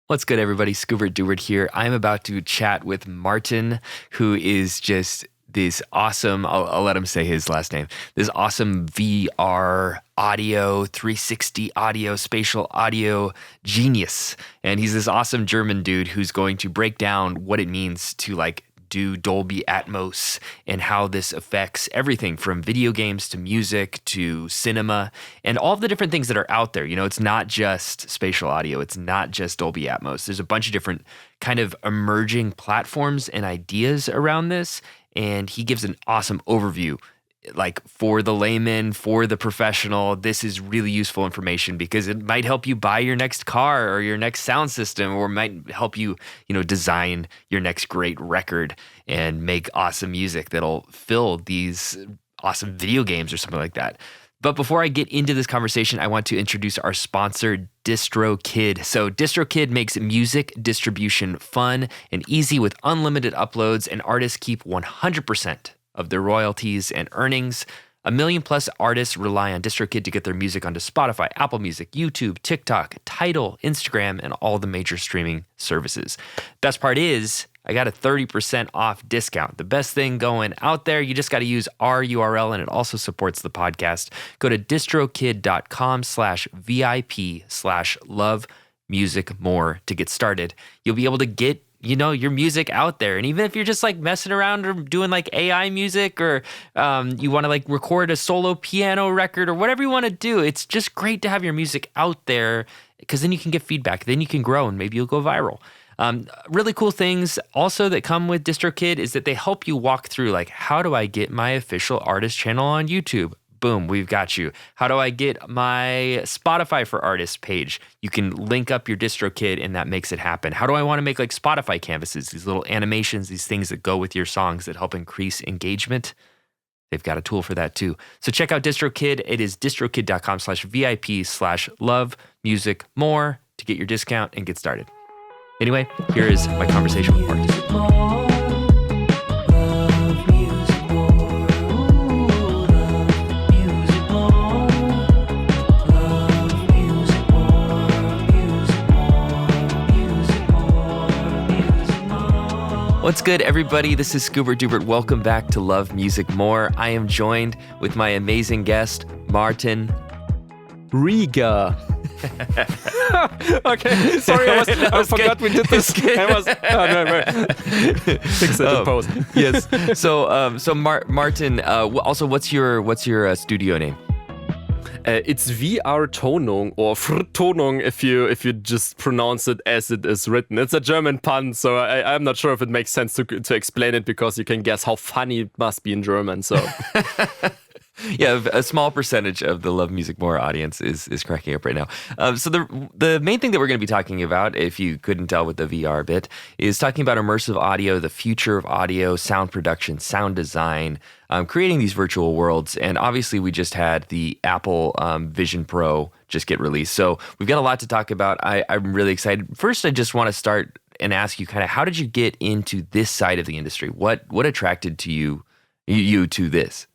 What's good, everybody? Scoobert Dubert here. I'm about to chat with Martin, who is just this awesome, I'll let him say his last name, this awesome VR audio, 360 audio, spatial audio genius. And he's this awesome German dude who's going to break down what it means to do Dolby Atmos and how this affects everything from video games to music to cinema and all of the different things that are out there. You know, it's not just spatial audio. It's not just Dolby Atmos. There's a bunch of different kind of emerging platforms and ideas around this. And he gives an awesome overview. Like for the layman, for the professional, this is really useful information because it might help you buy your next car or your next sound system, or might help you, design your next great record and make awesome music that'll fill these awesome video games or something like that. But before I get into this conversation, I want to introduce our sponsor, DistroKid. So DistroKid makes music distribution fun and easy with unlimited uploads, and artists keep 100% of their royalties and earnings. 1 million plus artists rely on DistroKid to get their music onto Spotify, Apple Music, YouTube, TikTok, Tidal, Instagram, and all the major streaming services. Best part is, I got a 30% off discount. The best thing going out there. You just got to use our URL, and it also supports the podcast. Go to distrokid.com/VIP/love-music-more to get started. You'll be able to get your music out there. And even if you're just messing around or doing AI music, or you want to record a solo piano record or whatever you want to do, it's just great to have your music out there because then you can get feedback. Then you can grow and maybe you'll go viral. Really cool things also that come with DistroKid is that they help you walk through how do I get my official artist channel on YouTube? Boom, we've got you. How do I get my Spotify for Artists page? You can link up your DistroKid and that makes it happen. How do I want to make Spotify canvases, these little animations, these things that go with your songs that help increase engagement? They've got a tool for that too. So check out DistroKid. It is distrokid.com/VIP/love-music-more to get your discount and get started. Anyway, here is my conversation with Martin. What's good, everybody? This is Scoobert Dubert. Welcome back to Love Music More. I am joined with my amazing guest, Martin Rieger. Okay, sorry, I forgot we did this. Fix it in post. Yes. So Martin. Also, what's your studio name? It's VR-Tonung, or Vertonung if you just pronounce it as it is written. It's a German pun, so I'm not sure if it makes sense to explain it because you can guess how funny it must be in German. So. Yeah, a small percentage of the Love Music More audience is cracking up right now. So the main thing that we're going to be talking about, if you couldn't tell with the VR bit, is talking about immersive audio, the future of audio, sound production, sound design, creating these virtual worlds. And obviously, we just had the Apple Vision Pro just get released. So we've got a lot to talk about. I'm really excited. First, I just want to start and ask you kind of, how did you get into this side of the industry? What attracted to you to this?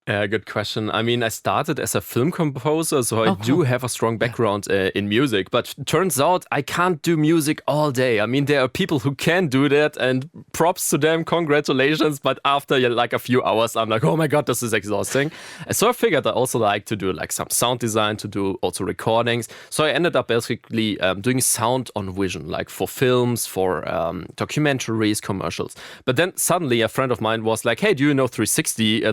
Good question. I mean, I started as a film composer, so I do have a strong background in music, but turns out I can't do music all day. I mean, there are people who can do that, and props to them, congratulations, but after a few hours, I'm like, oh my god, this is exhausting. So I figured I also like to do some sound design, to do also recordings. So I ended up basically doing sound on vision, for films, for documentaries, commercials. But then suddenly a friend of mine was like, hey, do you know 360?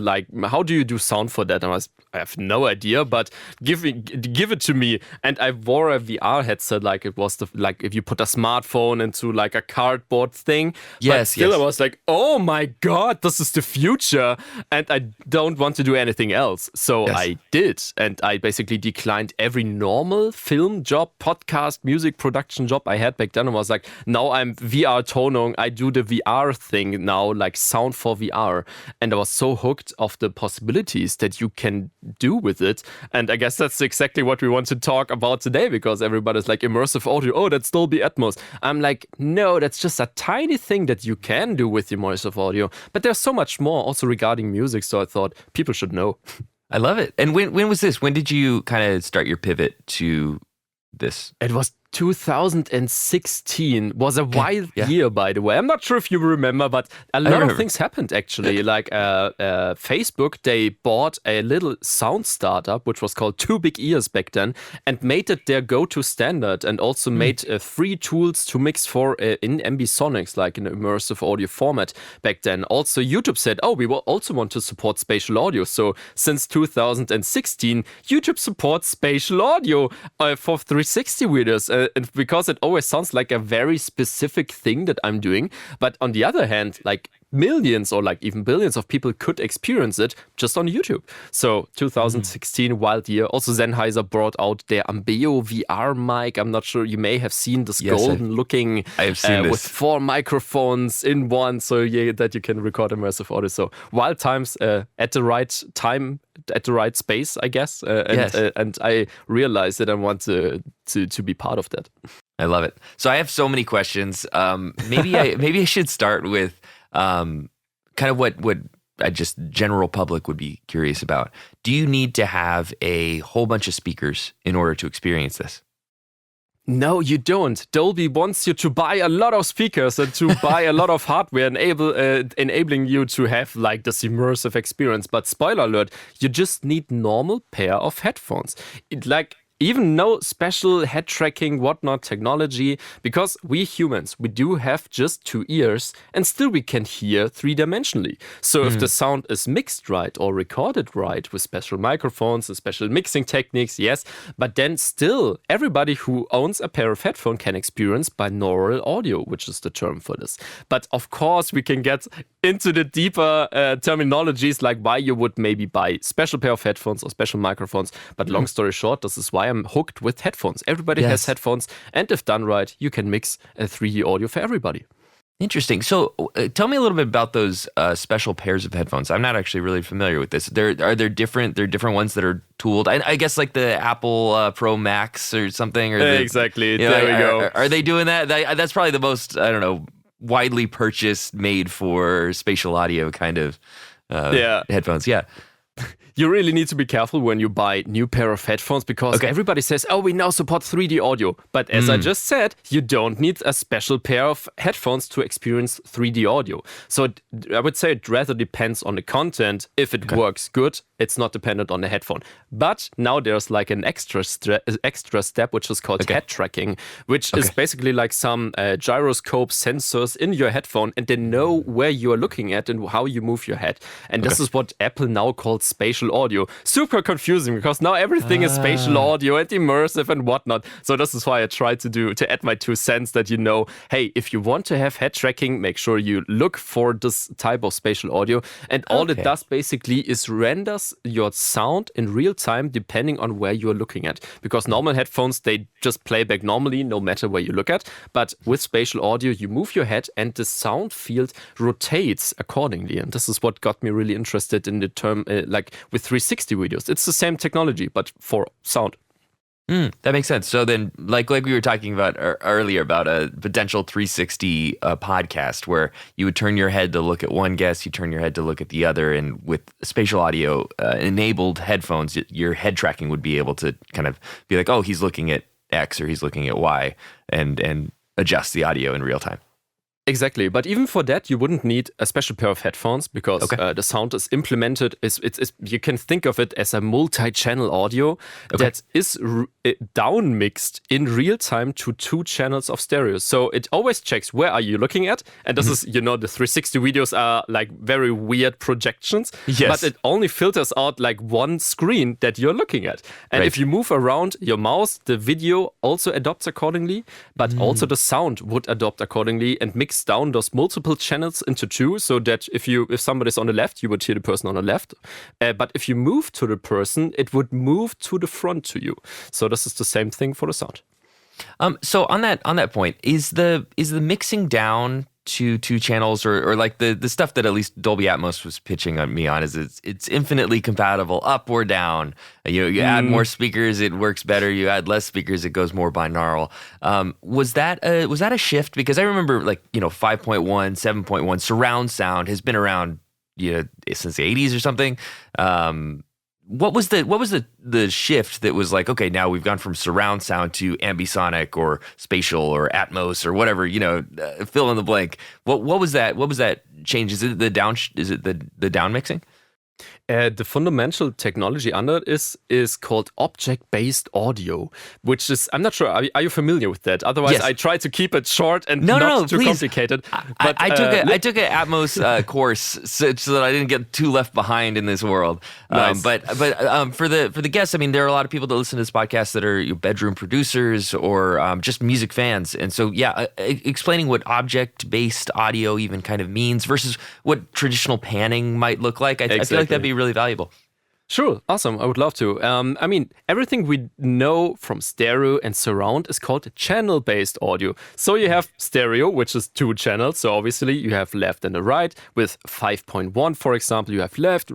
How do you do sound for that? And I have no idea, but give it to me. And I wore a VR headset, it was if you put a smartphone into a cardboard thing. Yes, but still I was like, oh my god, this is the future, and I don't want to do anything else. So I did, and I basically declined every normal film job, podcast, music production job I had back then. I was like, now I'm VR-Tonung. I do the VR thing now, sound for VR. And I was so hooked of the possibilities that you can do with it. And I guess that's exactly what we want to talk about today, because everybody's immersive audio. Oh, that's Dolby Atmos. I'm like, no, that's just a tiny thing that you can do with immersive audio. But there's so much more also regarding music. So I thought people should know. I love it. And when was this? When did you kind of start your pivot to this? It was 2016 was a wild year, by the way. I'm not sure if you remember, but a lot of things happened actually. Like Facebook, they bought a little sound startup, which was called Two Big Ears back then, and made it their go-to standard, and also made free tools to mix for in ambisonics, like in immersive audio format back then. Also, YouTube said, oh, we will also want to support spatial audio. So since 2016, YouTube supports spatial audio for 360 videos, and because it always sounds like a very specific thing that I'm doing. But on the other hand, like millions or like even billions of people could experience it just on YouTube. So 2016, wild year. Also, Sennheiser brought out their Ambeo VR mic. I'm not sure, you may have seen this golden looking with 4 microphones in one, so that you can record immersive audio. So wild times at the right time, at the right space, I guess. And I realized that I want to be part of that. I love it. So I have so many questions. Maybe I should start with kind of what I just general public would be curious about. Do you need to have a whole bunch of speakers in order to experience this? No, you don't. Dolby wants you to buy a lot of speakers and to buy a lot of hardware, enabling you to have like this immersive experience. But spoiler alert, you just need normal pair of headphones. Even no special head tracking, whatnot technology, because we humans, we do have just 2 ears and still we can hear 3-dimensionally. So if the sound is mixed right or recorded right with special microphones and special mixing techniques, yes, but then still everybody who owns a pair of headphones can experience binaural audio, which is the term for this. But of course, we can get into the deeper terminologies, like why you would maybe buy special pair of headphones or special microphones. But long story short, this is why I'm hooked with headphones. Everybody has headphones, and if done right, you can mix a 3D audio for everybody. Interesting. So tell me a little bit about those special pairs of headphones. I'm not actually really familiar with this. Are there different ones that are tooled? I guess like the Apple Pro Max or something. Or exactly. There we go. Are they doing that? That's probably the most, I don't know, widely purchased, made for spatial audio kind of headphones. Yeah. You really need to be careful when you buy new pair of headphones, because everybody says, oh, we now support 3D audio. But as I just said, you don't need a special pair of headphones to experience 3D audio. So I would say it rather depends on the content. If it works good, it's not dependent on the headphone. But now there's like an extra step, which is called head tracking, which is basically like some gyroscope sensors in your headphone, and they know where you're looking at and how you move your head. And this is what Apple now calls spatial audio. Super confusing, because now everything is spatial audio and immersive and whatnot. So this is why I try to add my 2 cents, that hey, if you want to have head tracking, make sure you look for this type of spatial audio. And all it does basically is renders your sound in real time depending on where you're looking at. Because normal headphones, they just play back normally no matter where you look at. But with spatial audio, you move your head and the sound field rotates accordingly. And this is what got me really interested in the term, like with 360 videos. It's the same technology, but for sound. That makes sense. So then, like we were talking about earlier about a potential 360 podcast, where you would turn your head to look at one guest, you turn your head to look at the other, and with spatial audio enabled headphones, your head tracking would be able to kind of be like, oh, he's looking at X or he's looking at Y, and adjust the audio in real time. Exactly, but even for that, you wouldn't need a special pair of headphones, because the sound is implemented. You can think of it as a multi-channel audio that is down mixed in real time to 2 channels of stereo. So it always checks where are you looking at, and this is the 360 videos are like very weird projections. But it only filters out like one screen that you're looking at, and if you move around your mouse, the video also adopts accordingly, but also the sound would adopt accordingly and mix down those multiple channels into 2, so that if somebody's on the left, you would hear the person on the left. But if you move to the person, it would move to the front to you. So this is the same thing for the sound. So on that point, is the mixing down to 2 channels, or like the stuff that at least Dolby Atmos was pitching on me on, is it's infinitely compatible up or down. You add more speakers, it works better. You add less speakers, it goes more binaural. Was that a shift? Because I remember 5.1, 7.1 surround sound has been around since the 80s or something. what was the shift that was like, okay, now we've gone from surround sound to ambisonic or spatial or Atmos or whatever, fill in the blank. What was that? What was that change? Is it the down? Is it the down mixing? The fundamental technology under it is called object-based audio, which is, I'm not sure, are you familiar with that? Otherwise, Yes. I try to keep it short and No, not too please. complicated. But I took an Atmos course so that I didn't get too left behind in this world. Nice. But for the guests, I mean, there are a lot of people that listen to this podcast that are bedroom producers or just music fans, and so explaining what object-based audio even kind of means versus what traditional panning might look like. I feel like that'd be really valuable. Sure, awesome. I would love to. I mean, everything we know from stereo and surround is called channel-based audio. So you have stereo, which is 2 channels. So obviously you have left and a right. With 5.1, for example, you have left,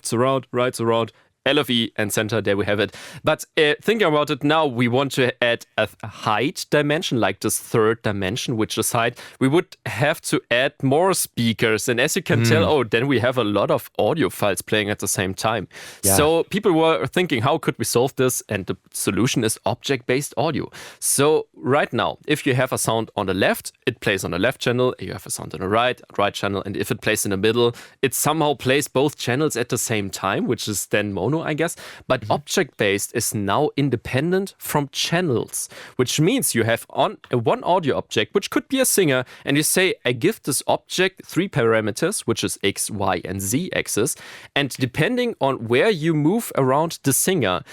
surround, right, surround, LFE and center, there we have it. But thinking about it now, we want to add a height dimension, like this third dimension, which is height. We would have to add more speakers. And as you can tell, then we have a lot of audio files playing at the same time. Yeah. So people were thinking, how could we solve this? And the solution is object-based audio. So right now, if you have a sound on the left, it plays on the left channel. You have a sound on the right channel. And if it plays in the middle, it somehow plays both channels at the same time, which is then mono, I guess. But object-based is now independent from channels, which means you have on one audio object, which could be a singer, and you say, I give this object 3 parameters, which is X, Y, and Z axis. And depending on where you move around the singer,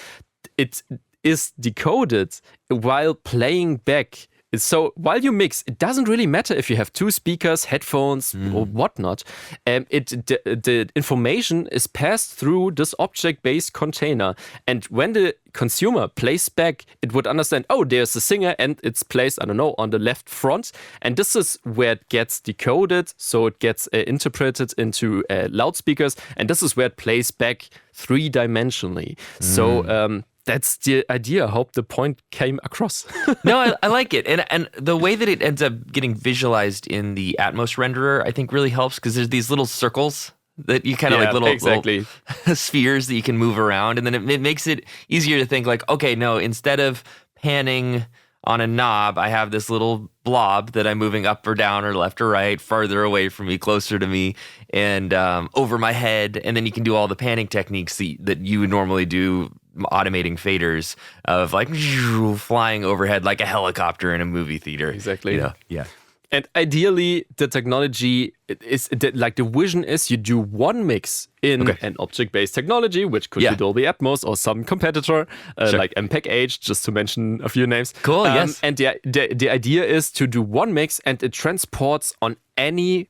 it is decoded while playing back. So while you mix, it doesn't really matter if you have 2 speakers, headphones, or whatnot. The information is passed through this object-based container. And when the consumer plays back, it would understand, oh, there's a singer and it's placed, I don't know, on the left front. And this is where it gets decoded. So it gets interpreted into loudspeakers. And this is where it plays back 3-dimensionally. So that's the idea. I hope the point came across. No, I like it. And the way that it ends up getting visualized in the Atmos renderer, I think really helps because there's these little circles that you kind of like little spheres that you can move around. And then it makes it easier to think like, okay, no, instead of panning on a knob, I have this little blob that I'm moving up or down or left or right, farther away from me, closer to me, and over my head. And then you can do all the panning techniques that you would normally do, automating faders of like flying overhead like a helicopter in a movie theater. Exactly. Yeah. And ideally, the technology is like the vision is you do one mix in an object-based technology, which could be Dolby Atmos or some competitor like MPEG-H, just to mention a few names. Cool. Yes. And the idea is to do one mix, and it transports on any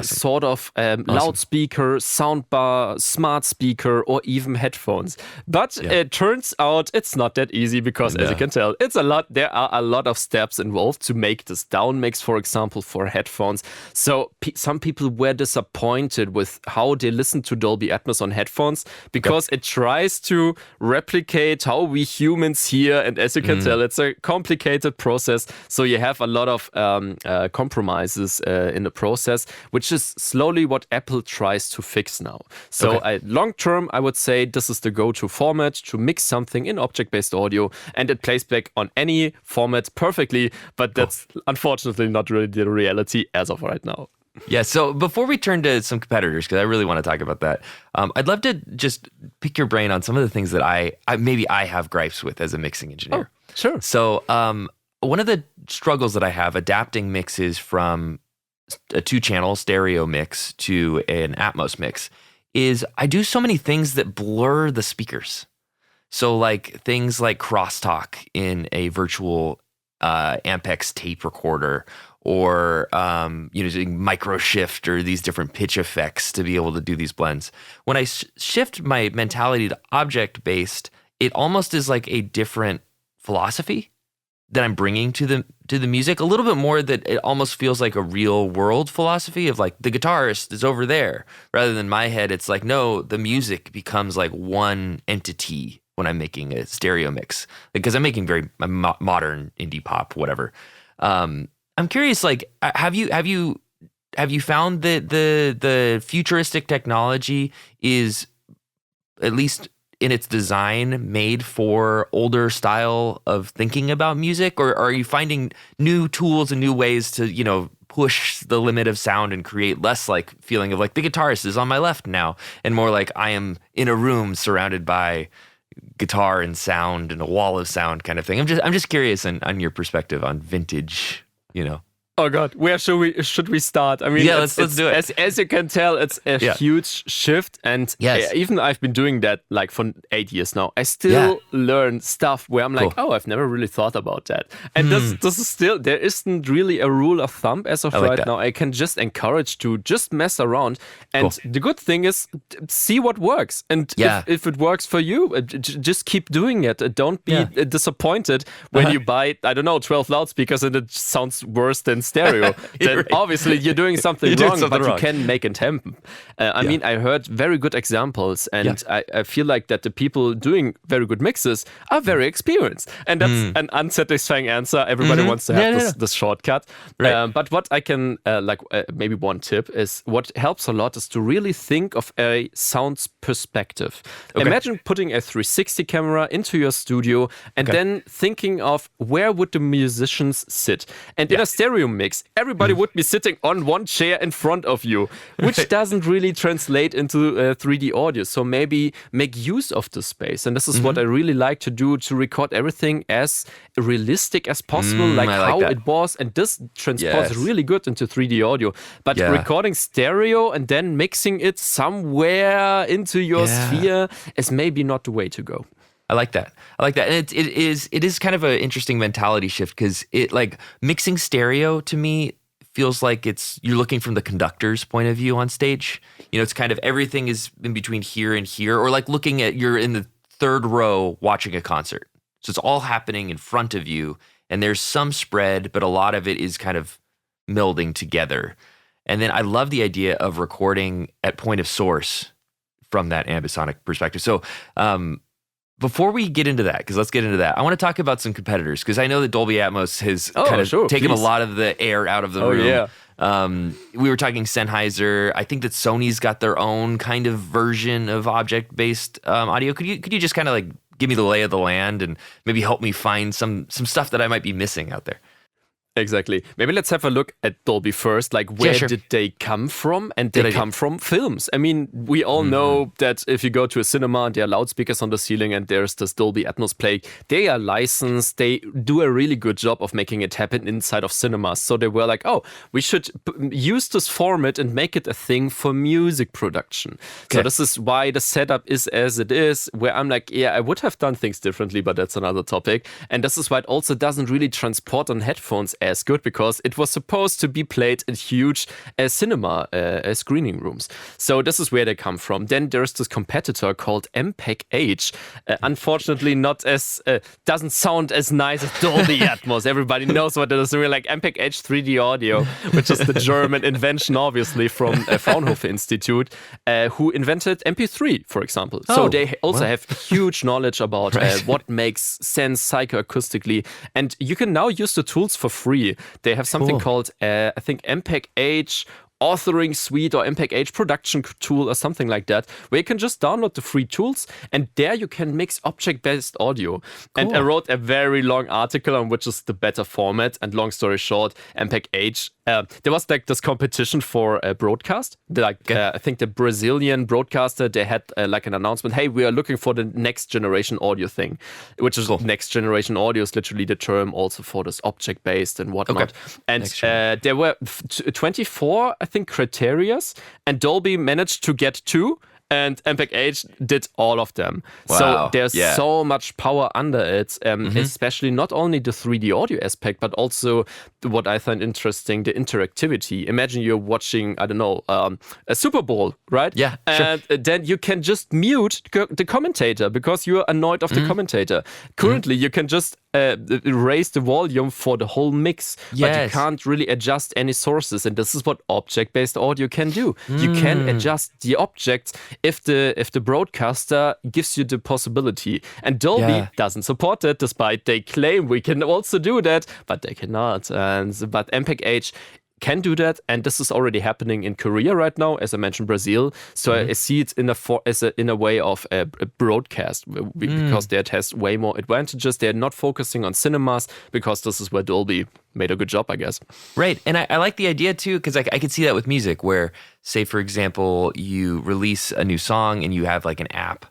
sort of loudspeaker, soundbar, smart speaker, or even headphones. But it turns out it's not that easy because, as you can tell, it's a lot. There are a lot of steps involved to make this down mix, for example, for headphones. So some people were disappointed with how they listen to Dolby Atmos on headphones because it tries to replicate how we humans hear. And as you can tell, it's a complicated process. So you have a lot of compromises in the process, which is slowly what Apple tries to fix now. So long term, I would say this is the go-to format to mix something in object-based audio, and it plays back on any format perfectly, but that's unfortunately not really the reality as of right now. Yeah, so before we turn to some competitors, because I really want to talk about that, I'd love to just pick your brain on some of the things that I have gripes with as a mixing engineer. Oh, sure. So one of the struggles that I have adapting mixes from a 2-channel stereo mix to an Atmos mix is I do so many things that blur the speakers. So like things like crosstalk in a virtual Ampex tape recorder, or doing micro shift or these different pitch effects to be able to do these blends. When I shift my mentality to object based, it almost is like a different philosophy that I'm bringing to the music, a little bit more that it almost feels like a real world philosophy of like the guitarist is over there, rather than my head. It's like, no, the music becomes like one entity when I'm making a stereo mix, because I'm making very modern indie pop, whatever. I'm curious, like, have you found that the futuristic technology is at least in its design, made for older style of thinking about music? Or are you finding new tools and new ways to, push the limit of sound and create less like feeling of like the guitarist is on my left now and more like I am in a room surrounded by guitar and sound and a wall of sound kind of thing? I'm just curious on your perspective on vintage, Oh God, where should we start? I mean, let's do it. As you can tell, it's a huge shift, and even I've been doing that like for 8 years now. I still learn stuff where I'm like, oh, I've never really thought about that. And this is still, there isn't really a rule of thumb as of right now. I can just encourage to just mess around, and the good thing is see what works, and if it works for you, just keep doing it. Don't be disappointed when you buy 12 loudspeakers and it sounds worse than stereo. Then obviously you're doing something wrong, but you can make it happen. I mean, I heard very good examples, and I feel like that the people doing very good mixes are very experienced, and that's an unsatisfying answer. Everybody wants to have this shortcut. But what I can maybe one tip is what helps a lot is to really think of a sound's perspective. Imagine putting a 360 camera into your studio and then thinking of where would the musicians sit. And in a stereo mix, everybody would be sitting on one chair in front of you, which doesn't really translate into 3D audio. So maybe make use of the space. And this is what I really like to do, to record everything as realistic as possible, like how it was. And this transports really good into 3D audio. But recording stereo and then mixing it somewhere into your sphere is maybe not the way to go. I like that. And it is kind of an interesting mentality shift, because it like mixing stereo to me feels like you're looking from the conductor's point of view on stage. It's kind of everything is in between here and here, or like looking at, you're in the third row watching a concert. So it's all happening in front of you, and there's some spread, but a lot of it is kind of melding together. And then I love the idea of recording at point of source from that ambisonic perspective. So, before we get into that, because let's get into that, I want to talk about some competitors, because I know that Dolby Atmos has taken a lot of the air out of the room. We were talking Sennheiser. I think that Sony's got their own kind of version of object-based audio. Could you just kind of like give me the lay of the land and maybe help me find some stuff that I might be missing out there? Exactly. Maybe let's have a look at Dolby first. Like, where did they come from? And they come from films. I mean, we all know that if you go to a cinema and there are loudspeakers on the ceiling and there's this Dolby Atmos play, they are licensed. They do a really good job of making it happen inside of cinemas. So they were like, oh, we should use this format and make it a thing for music production. So this is why the setup is as it is, where I'm like, I would have done things differently, but that's another topic. And this is why it also doesn't really transport on headphones as good, because it was supposed to be played in huge cinema screening rooms. So this is where they come from. Then there's this competitor called MPEG-H. Unfortunately, not as doesn't sound as nice as Dolby Atmos. Everybody knows what it is. We're like MPEG-H 3D audio, which is the German invention, obviously, from Fraunhofer Institute, who invented MP3, for example. So they also have huge knowledge about what makes sense psychoacoustically. And you can now use the tools for free. They have something called, I think, MPEG-H authoring suite or MPEG-H production tool or something like that, where you can just download the free tools, and there you can mix object-based audio. And I wrote a very long article on which is the better format. And long story short, MPEG-H, there was like this competition for a broadcast. I think the Brazilian broadcaster, they had like an announcement, hey, we are looking for the next generation audio thing, which is next generation audio is literally the term also for this object-based and whatnot. And there were 24, I think, criterias, and Dolby managed to get 2, and MPEG-H did all of them. Wow. So there's so much power under it, especially not only the 3D audio aspect, but also what I find interesting, the interactivity. Imagine you're watching, I don't know, a Super Bowl, right? Yeah, and then you can just mute the commentator because you're annoyed of the commentator. Currently, you can just raise the volume for the whole mix, but you can't really adjust any sources, and this is what object-based audio can do. You can adjust the objects if the broadcaster gives you the possibility, and Dolby doesn't support it, despite they claim we can also do that, but they cannot. But MPEG-H can do that, and this is already happening in Korea right now, as I mentioned, Brazil. So I see it in a way of a broadcast, because that has way more advantages. They're not focusing on cinemas, because this is where Dolby made a good job, I guess. Right. And I like the idea too, because I could see that with music where, say, for example, you release a new song and you have like an app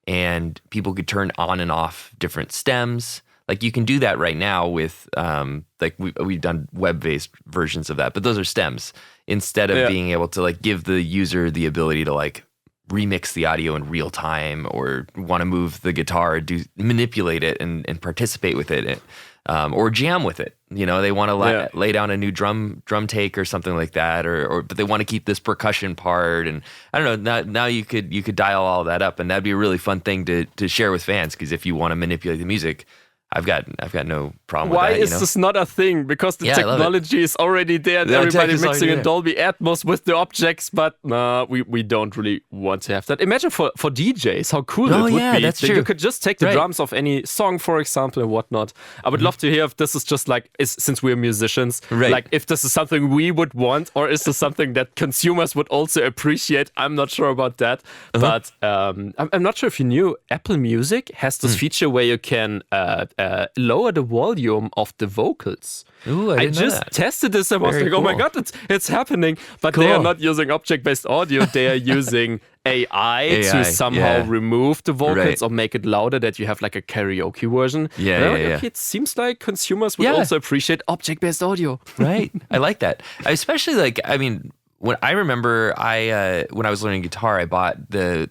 and people could turn on and off different stems. Like you can do that right now with like we've done web-based versions of that, but those are stems instead of being able to like give the user the ability to like remix the audio in real time or want to move the guitar, manipulate it and participate with it. Or jam with it, they want to lay down a new drum take or something like that, but they want to keep this percussion part, and I don't know. Now you could dial all that up, and that'd be a really fun thing to share with fans, because if you want to manipulate the music, I've got no problem with that. Why is this not a thing? Because the technology is already there, and everybody mixing in Dolby Atmos with the objects, but we don't really want to have that. Imagine for DJs, how cool it would be. That's true. You could just take the drums of any song, for example, and whatnot. I would love to hear if this is just like, since we're musicians, like if this is something we would want, or is this something that consumers would also appreciate? I'm not sure about that. But I'm not sure if you knew, Apple Music has this feature where you can lower the volume of the vocals. Ooh, I just tested this and was like, oh my God, it's happening. But they are not using object-based audio. They are using AI to somehow remove the vocals or make it louder, that you have like a karaoke version. It seems like consumers would also appreciate object-based audio. Right. I like that. Especially when I remember when I was learning guitar, I bought the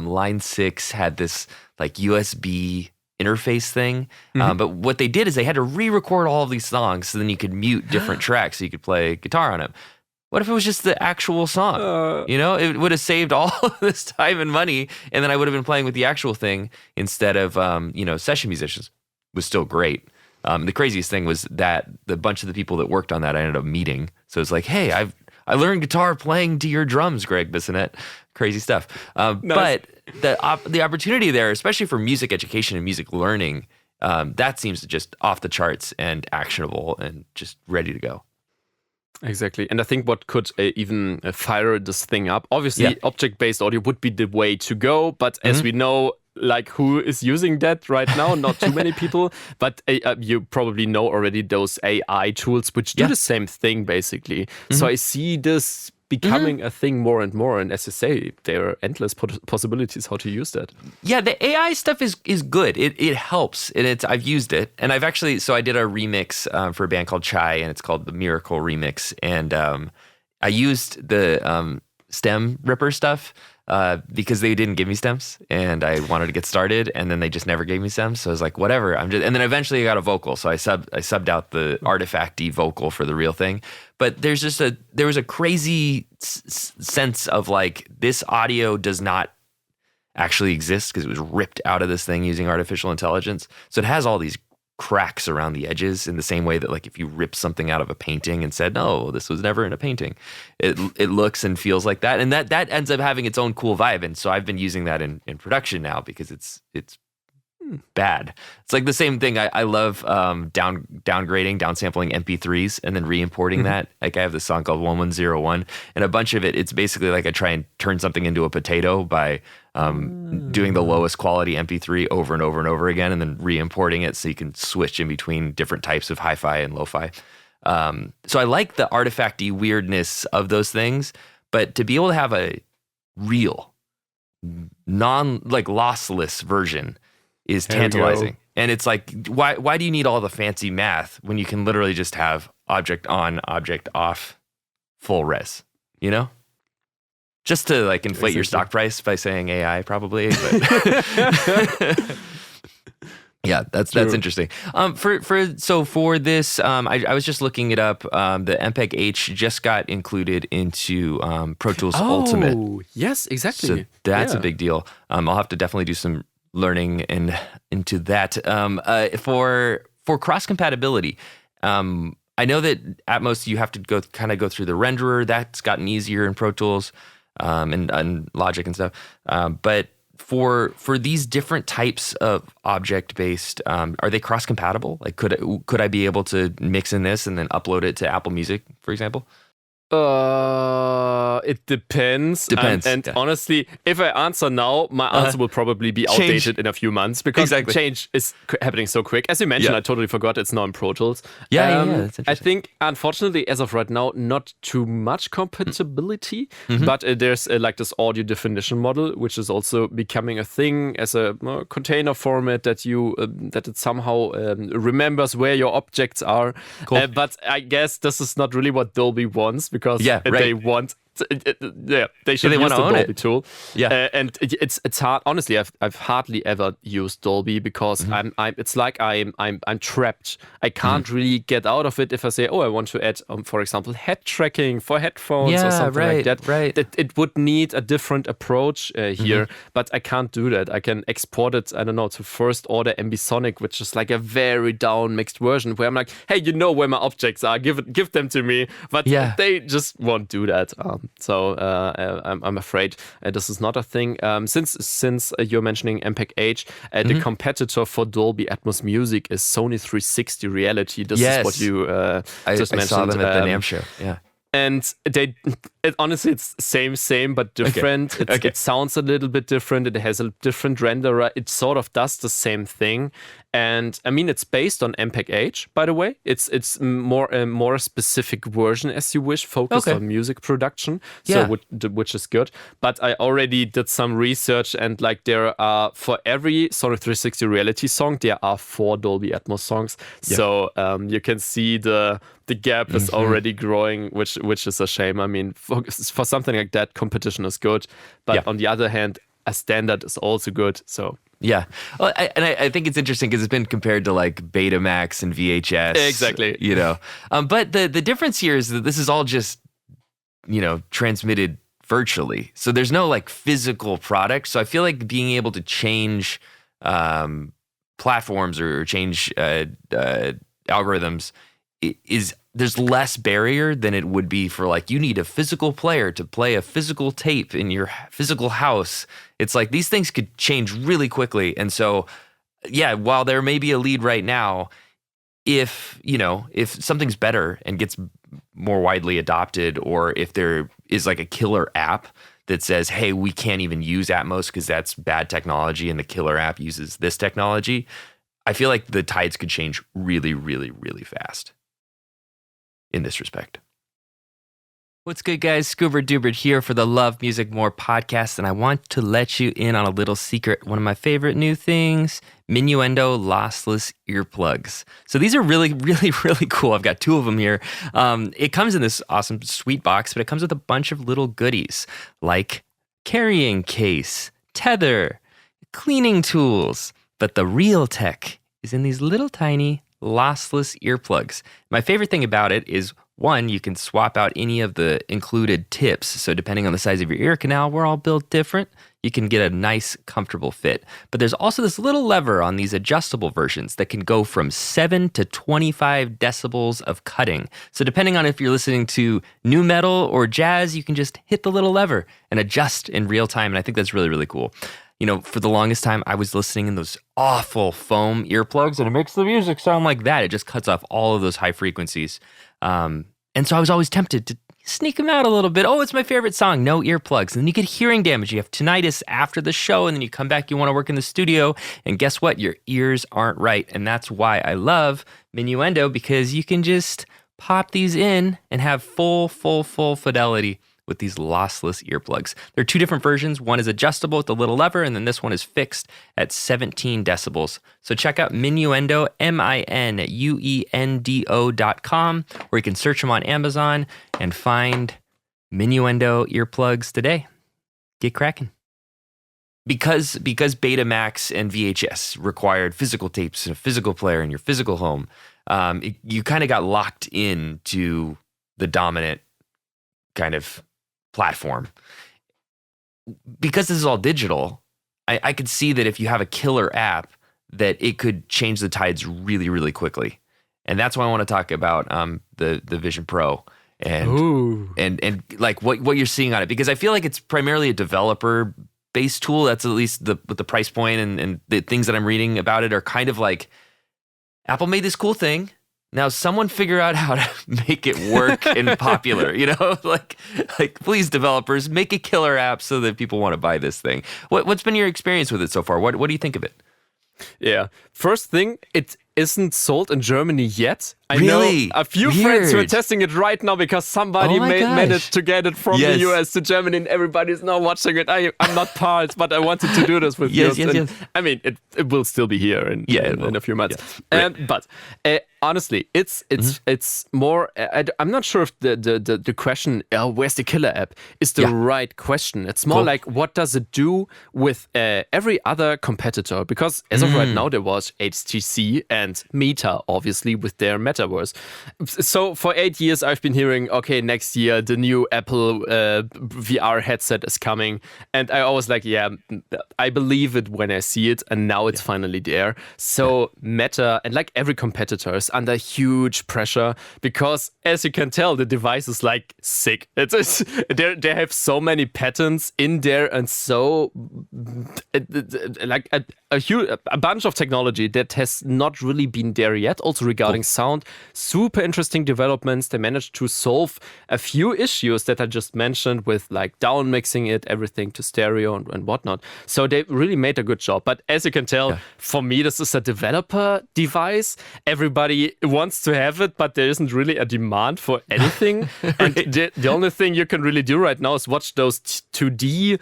Line 6 had this like USB interface thing. But what they did is they had to re-record all of these songs so then you could mute different tracks so you could play guitar on them. What if it was just the actual song? It would have saved all of this time and money, and then I would have been playing with the actual thing instead of, session musicians. It was still great. The craziest thing was that the bunch of the people that worked on that I ended up meeting. So it's like, hey, I learned guitar playing to your drums, Greg Bissonette. Crazy stuff. Nice. But the opportunity there, especially for music education and music learning, that seems just off the charts and actionable and just ready to go. Exactly. And I think what could even fire this thing up, obviously object-based audio would be the way to go, but as we know, like who is using that right now? Not too many people, but you probably know already those AI tools which do the same thing basically. So I see this becoming a thing more and more, and as you say, there are endless possibilities how to use that. Yeah, the AI stuff is good. It helps, and I've used it, and I've actually I did a remix for a band called Chai, and it's called the Miracle Remix, and I used the stem ripper stuff because they didn't give me stems, and I wanted to get started, and then they just never gave me stems, so I was like, whatever. and then eventually I got a vocal, so I subbed out the artifacty vocal for the real thing. But there was a crazy sense of like, this audio does not actually exist because it was ripped out of this thing using artificial intelligence. So it has all these cracks around the edges in the same way that like if you rip something out of a painting and said, no, this was never in a painting, it looks and feels like that. And that ends up having its own cool vibe. And so I've been using that in production now because it's bad. It's like the same thing. I love downgrading, downsampling MP3s and then re-importing that. Like I have this song called 1101, and a bunch of it's basically like I try and turn something into a potato by doing the lowest quality MP3 over and over and over again, and then re-importing it so you can switch in between different types of hi-fi and lo-fi. So I like the artifacty weirdness of those things, but to be able to have a real, lossless version is tantalizing. And it's like, why do you need all the fancy math when you can literally just have object on, object off, full res, Just to like inflate your stock price by saying AI probably. But yeah, that's interesting. For this, I was just looking it up. The MPEG-H just got included into Pro Tools Ultimate. Oh, yes, exactly. So that's a big deal. I'll have to definitely do some learning into that. For cross compatibility, I know that Atmos you have to go through the renderer. That's gotten easier in Pro Tools and Logic and stuff. But for these different types of object-based, are they cross-compatible? Like, could I be able to mix in this and then upload it to Apple Music, for example? It depends. Depends. And yeah. honestly, if I answer now, my answer will probably be outdated in a few months because change is happening so quick. As you mentioned, I totally forgot it's now in Pro Tools. Yeah, that's I think, unfortunately, as of right now, not too much compatibility, but there's like this audio definition model, which is also becoming a thing as a container format that that it somehow remembers where your objects are. Cool. But I guess this is not really what Dolby wants because they want. They should use the Dolby tool. Yeah, and it's hard. Honestly, I've hardly ever used Dolby because it's like I'm trapped. I can't really get out of it if I say, I want to add, for example, head tracking for headphones or something like that. Right. It would need a different approach here, but I can't do that. I can export it, I don't know, to first order Ambisonic, which is like a very down mixed version where I'm like, hey, you know where my objects are, give them to me. But they just won't do that. So I'm afraid this is not a thing. Since you're mentioning MPEG-H, the competitor for Dolby Atmos Music is Sony 360 Reality. This is what you just mentioned. I saw them at the NAMM show. Yeah. And honestly, it's same but different. It sounds a little bit different. It has a different renderer. It sort of does the same thing. And I mean, it's based on MPEG-H, by the way. It's a more specific version, as you wish, focused on music production. So which is good. But I already did some research, and like there are, for every Sony 360 Reality song, there are 4 Dolby Atmos songs. Yeah. So you can see the gap is already growing, which is a shame. I mean, for something like that, competition is good. But on the other hand, a standard is also good. So. Yeah. Well, I think it's interesting because it's been compared to like Betamax and VHS. Exactly. You know, but the difference here is that this is all just, transmitted virtually. So there's no like physical product. So I feel like being able to change platforms or change algorithms there's less barrier than it would be for like, you need a physical player to play a physical tape in your physical house. It's like these things could change really quickly. And so, while there may be a lead right now, if something's better and gets more widely adopted, or if there is like a killer app that says, hey, we can't even use Atmos because that's bad technology and the killer app uses this technology, I feel like the tides could change really, really, really fast in this respect. What's good, guys? Scuba Dubert here for the Love Music More podcast, and I want to let you in on a little secret. One of my favorite new things, Minuendo lossless earplugs. So these are really, really, really cool. I've got 2 of them here. It comes in this awesome sweet box, but it comes with a bunch of little goodies like carrying case, tether, cleaning tools. But the real tech is in these little tiny lossless earplugs. My favorite thing about it is, one, you can swap out any of the included tips. So depending on the size of your ear canal, we're all built different. You can get a nice, comfortable fit. But there's also this little lever on these adjustable versions that can go from 7 to 25 decibels of cutting. So depending on if you're listening to new metal or jazz, you can just hit the little lever and adjust in real time. And I think that's really, really cool. For the longest time, I was listening in those awful foam earplugs, and it makes the music sound like that. It just cuts off all of those high frequencies. And so I was always tempted to sneak them out a little bit. Oh, it's my favorite song, no earplugs. And then you get hearing damage. You have tinnitus after the show, and then you come back, you want to work in the studio, and guess what? Your ears aren't right. And that's why I love Minuendo, because you can just pop these in and have full fidelity with these lossless earplugs. There are 2 different versions. One is adjustable with the little lever, and then this one is fixed at 17 decibels. So check out Minuendo, Minuendo.com, or you can search them on Amazon and find Minuendo earplugs today. Get cracking. Because Betamax and VHS required physical tapes and a physical player in your physical home, you kind of got locked into the dominant kind of platform. Because this is all digital, I could see that if you have a killer app, that it could change the tides really, really quickly. And that's why I want to talk about the Vision Pro and like what you're seeing on it, because I feel like it's primarily a developer based tool. That's at least with the price point and the things that I'm reading about it are kind of like, Apple made this cool thing. Now someone figure out how to make it work and popular, like please developers, make a killer app so that people want to buy this thing. What's been your experience with it so far? What do you think of it? Yeah. First thing, it isn't sold in Germany yet. I Really? know a few friends who are testing it right now because somebody managed to get it from the US to Germany and everybody's now watching it. I'm not part, but I wanted to do this with you. Yes. I mean, it will still be here in a few months. Yeah. But honestly, it's more. I'm not sure if the question, where's the killer app, is the right question. It's more like, what does it do with every other competitor? Because as of right now, there was HTC and Meta, obviously, with their metaverse. So for 8 years, I've been hearing, okay, next year, the new Apple VR headset is coming. And I always like, I believe it when I see it. And now it's finally there. So Meta and like every competitor is under huge pressure because, as you can tell, the device is like sick. They have so many patents in there and so like a bunch of technology that has not really been there yet. Also regarding sound, super interesting developments. They managed to solve a few issues that I just mentioned with like down mixing it, everything to stereo and whatnot. So they really made a good job. But as you can tell, for me, this is a developer device. Everybody wants to have it, but there isn't really a demand for anything. And the only thing you can really do right now is watch those 2D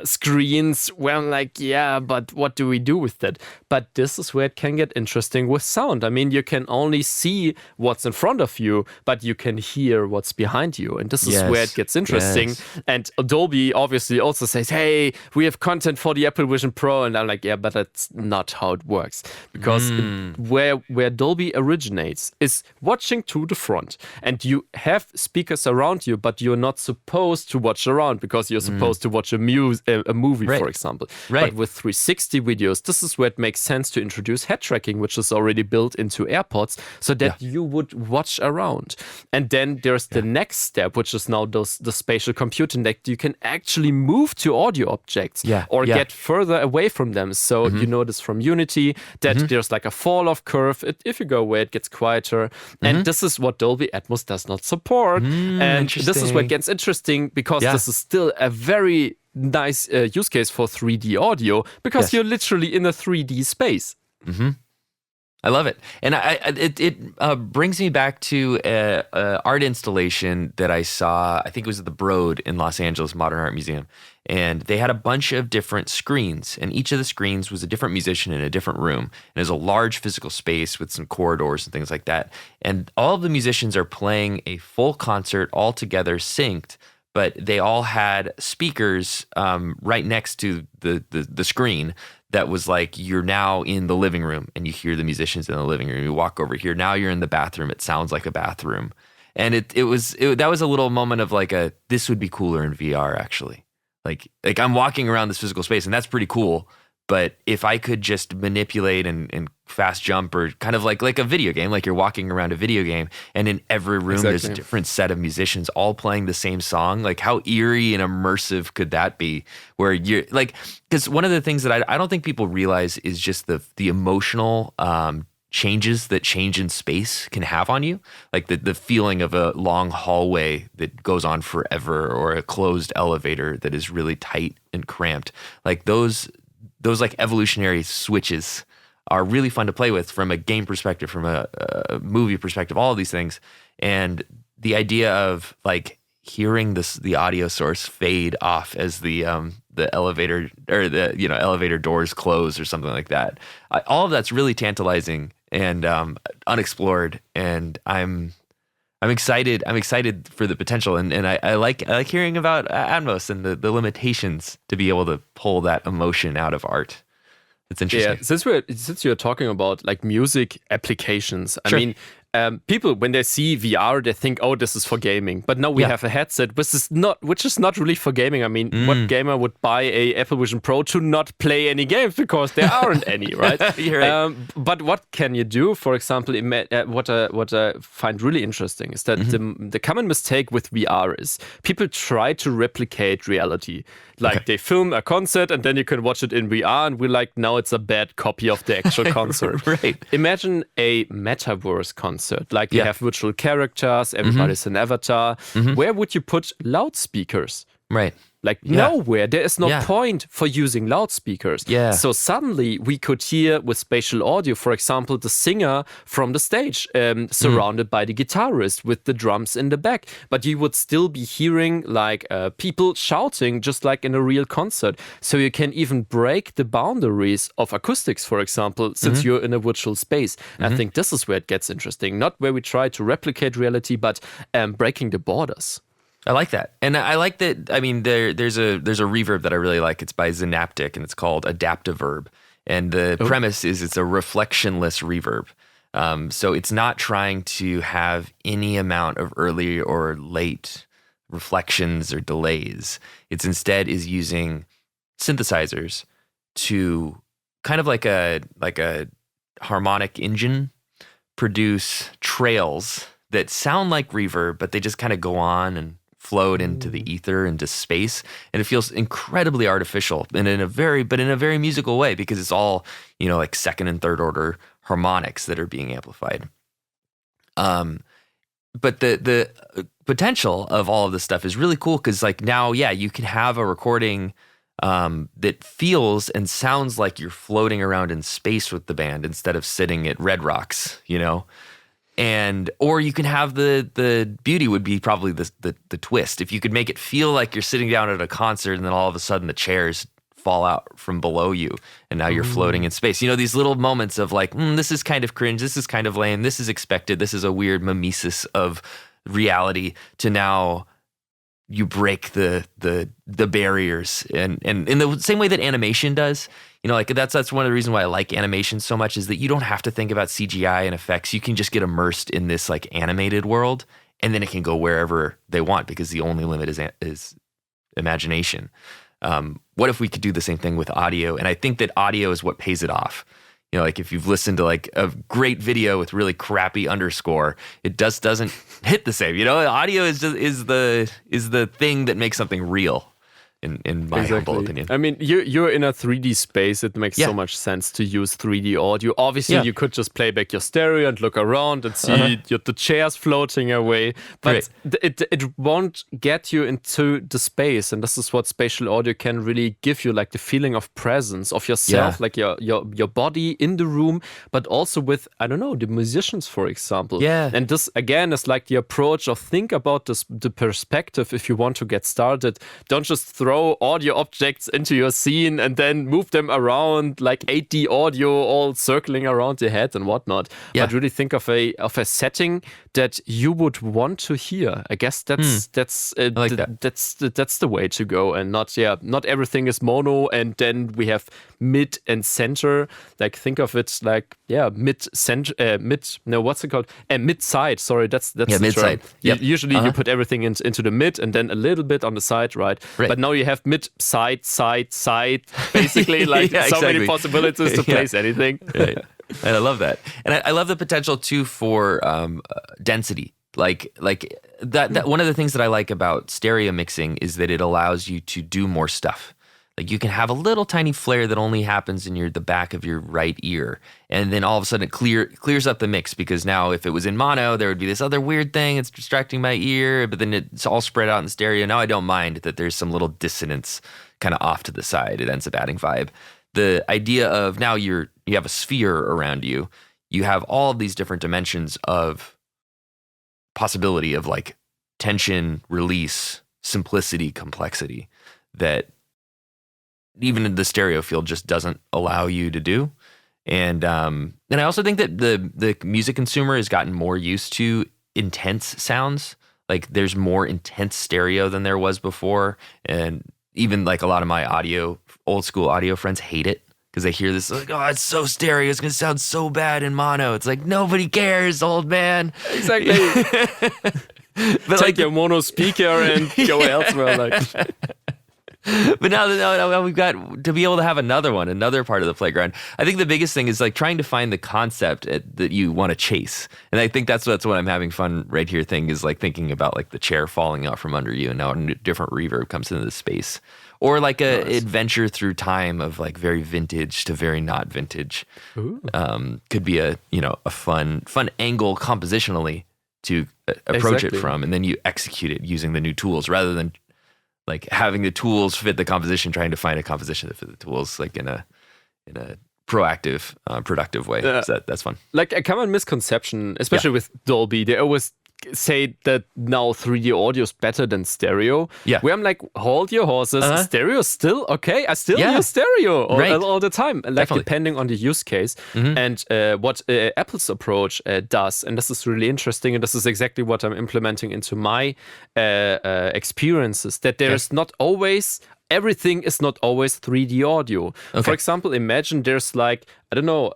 screens where I'm like, but what do we do with that? But this is where it can get interesting with sound. I mean, you can only see what's in front of you, but you can hear what's behind you. And this is where it gets interesting. And Dolby obviously also says, hey, we have content for the Apple Vision Pro. And I'm like, but that's not how it works. Because where Dolby originates is watching to the front. And you have speakers around you, but you're not supposed to watch around because you're supposed to watch a movie, for example. But with 360 videos, this is where it makes sense to introduce head tracking, which is already built into AirPods, so that you would watch around. And then there's the next step, which is now the spatial computing, that you can actually move to audio objects or get further away from them. So you notice from Unity that there's like a fall-off curve. If you go away, it gets quieter. And this is what Dolby Atmos does not support. And this is where it gets interesting because this is still a very nice use case for 3D audio because you're literally in a 3D space. I love it. And it brings me back to an art installation that I saw, I think it was at the Broad in Los Angeles Modern Art Museum. And they had a bunch of different screens, and each of the screens was a different musician in a different room. And it was a large physical space with some corridors and things like that. And all of the musicians are playing a full concert all together synced, but they all had speakers right next to the screen that was like, you're now in the living room and you hear the musicians in the living room. You walk over here, now you're in the bathroom. It sounds like a bathroom. And that was a little moment of like this would be cooler in VR actually. Like I'm walking around this physical space and that's pretty cool. But if I could just manipulate and fast jump or kind of like a video game, like you're walking around a video game and in every room there's a different set of musicians all playing the same song. Like how eerie and immersive could that be? Where you're like, because one of the things that I don't think people realize is just the emotional changes that change in space can have on you. Like the feeling of a long hallway that goes on forever or a closed elevator that is really tight and cramped. Like those like evolutionary switches are really fun to play with from a game perspective, from a movie perspective, all of these things. And the idea of like hearing the audio source fade off as the elevator or the elevator doors close or something like that. All of that's really tantalizing and unexplored. And I'm excited. I'm excited for the potential, and I like hearing about Atmos and the limitations to be able to pull that emotion out of art. It's interesting. Yeah, since you're talking about like music applications, I mean, people, when they see VR, they think, oh, this is for gaming. But now we have a headset, which is not really for gaming. I mean, what gamer would buy a Apple Vision Pro to not play any games, because there aren't any, right? You're right. But what can you do? For example, what I find really interesting is that the common mistake with VR is people try to replicate reality. Like they film a concert and then you can watch it in VR, and we're like, now it's a bad copy of the actual concert. Right. Imagine a metaverse concert. Like you have virtual characters, everybody's an avatar. Where would you put loudspeakers? Right. Like nowhere. There is no point for using loudspeakers. Yeah. So suddenly we could hear with spatial audio, for example, the singer from the stage surrounded by the guitarist with the drums in the back. But you would still be hearing like people shouting just like in a real concert. So you can even break the boundaries of acoustics, for example, since you're in a virtual space. I think this is where it gets interesting. Not where we try to replicate reality, but breaking the borders. I like that. And I like that. I mean, there's a reverb that I really like. It's by Synaptic, and it's called Adaptive Verb. And the premise is it's a reflectionless reverb. So it's not trying to have any amount of early or late reflections or delays. It's instead is using synthesizers to kind of like a harmonic engine produce trails that sound like reverb, but they just kind of go on and float into the ether, into space, and it feels incredibly artificial, and in a very musical way, because it's all, you know, like second and third order harmonics that are being amplified. But the potential of all of this stuff is really cool, because like now, you can have a recording that feels and sounds like you're floating around in space with the band instead of sitting at Red Rocks, you know. Or you can have the beauty would be probably the twist. If you could make it feel like you're sitting down at a concert and then all of a sudden the chairs fall out from below you and now you're floating in space. You know, these little moments of like, this is kind of cringe, this is kind of lame, this is expected, this is a weird mimesis of reality, to now you break the barriers and in the same way that animation does. You know, like that's one of the reasons why I like animation so much, is that you don't have to think about CGI and effects. You can just get immersed in this like animated world, and then it can go wherever they want, because the only limit is imagination. What if we could do the same thing with audio? And I think that audio is what pays it off. You know, like if you've listened to like a great video with really crappy underscore, it just doesn't hit the same. You know, audio is the thing that makes something real. In my humble opinion. I mean, you're in a 3D space. It makes so much sense to use 3D audio. Obviously, you could just play back your stereo and look around and see the chairs floating away. But it won't get you into the space. And this is what spatial audio can really give you, like the feeling of presence of yourself, like your body in the room, but also with, I don't know, the musicians, for example. Yeah. And this, again, is like the approach of think about the perspective if you want to get started. Don't just throw audio objects into your scene and then move them around like 8D audio all circling around your head and whatnot. But really think of a setting that you would want to hear. I guess that's the way to go, and not everything is mono and then we have mid and center. Like think of it like mid side. Sorry, that's the mid side. Usually you put everything into the mid and then a little bit on the side, right? But now you have mid, side, basically like many possibilities to place anything. Right. And I love that. And I love the potential too for density. Like that one of the things that I like about stereo mixing is that it allows you to do more stuff. Like you can have a little tiny flare that only happens in the back of your right ear, and then all of a sudden it clears up the mix, because now if it was in mono, there would be this other weird thing that's distracting my ear, but then it's all spread out in stereo. Now I don't mind that there's some little dissonance kind of off to the side. It ends up adding vibe. The idea of now you have a sphere around you. You have all of these different dimensions of possibility of like tension, release, simplicity, complexity that even in the stereo field just doesn't allow you to do. And I also think that the music consumer has gotten more used to intense sounds. Like there's more intense stereo than there was before. And even like a lot of my old school audio friends hate it because they hear this like, oh, it's so stereo, it's gonna sound so bad in mono. It's like nobody cares, old man. Exactly. But take your mono speaker and go elsewhere. Like. But now we've got to be able to have another part of the playground. I think the biggest thing is like trying to find the concept that you want to chase. And I think that's what I'm having fun right here thing is like thinking about like the chair falling out from under you and now a different reverb comes into the space. Or like a adventure through time of like very vintage to very not vintage. Could be a fun angle compositionally to approach it from, and then you execute it using the new tools rather than like having the tools fit the composition, trying to find a composition that fit the tools, like in a proactive, productive way. So that's fun. Like a common misconception, especially with Dolby, they always say that now 3D audio is better than stereo. Yeah. Where I'm like, hold your horses. Stereo is still okay. I still use stereo all the time. Like definitely. Depending on the use case and what Apple's approach does. And this is really interesting. And this is exactly what I'm implementing into my experiences. That there is not always. Everything is not always 3D audio. Okay. For example, imagine there's like, I don't know,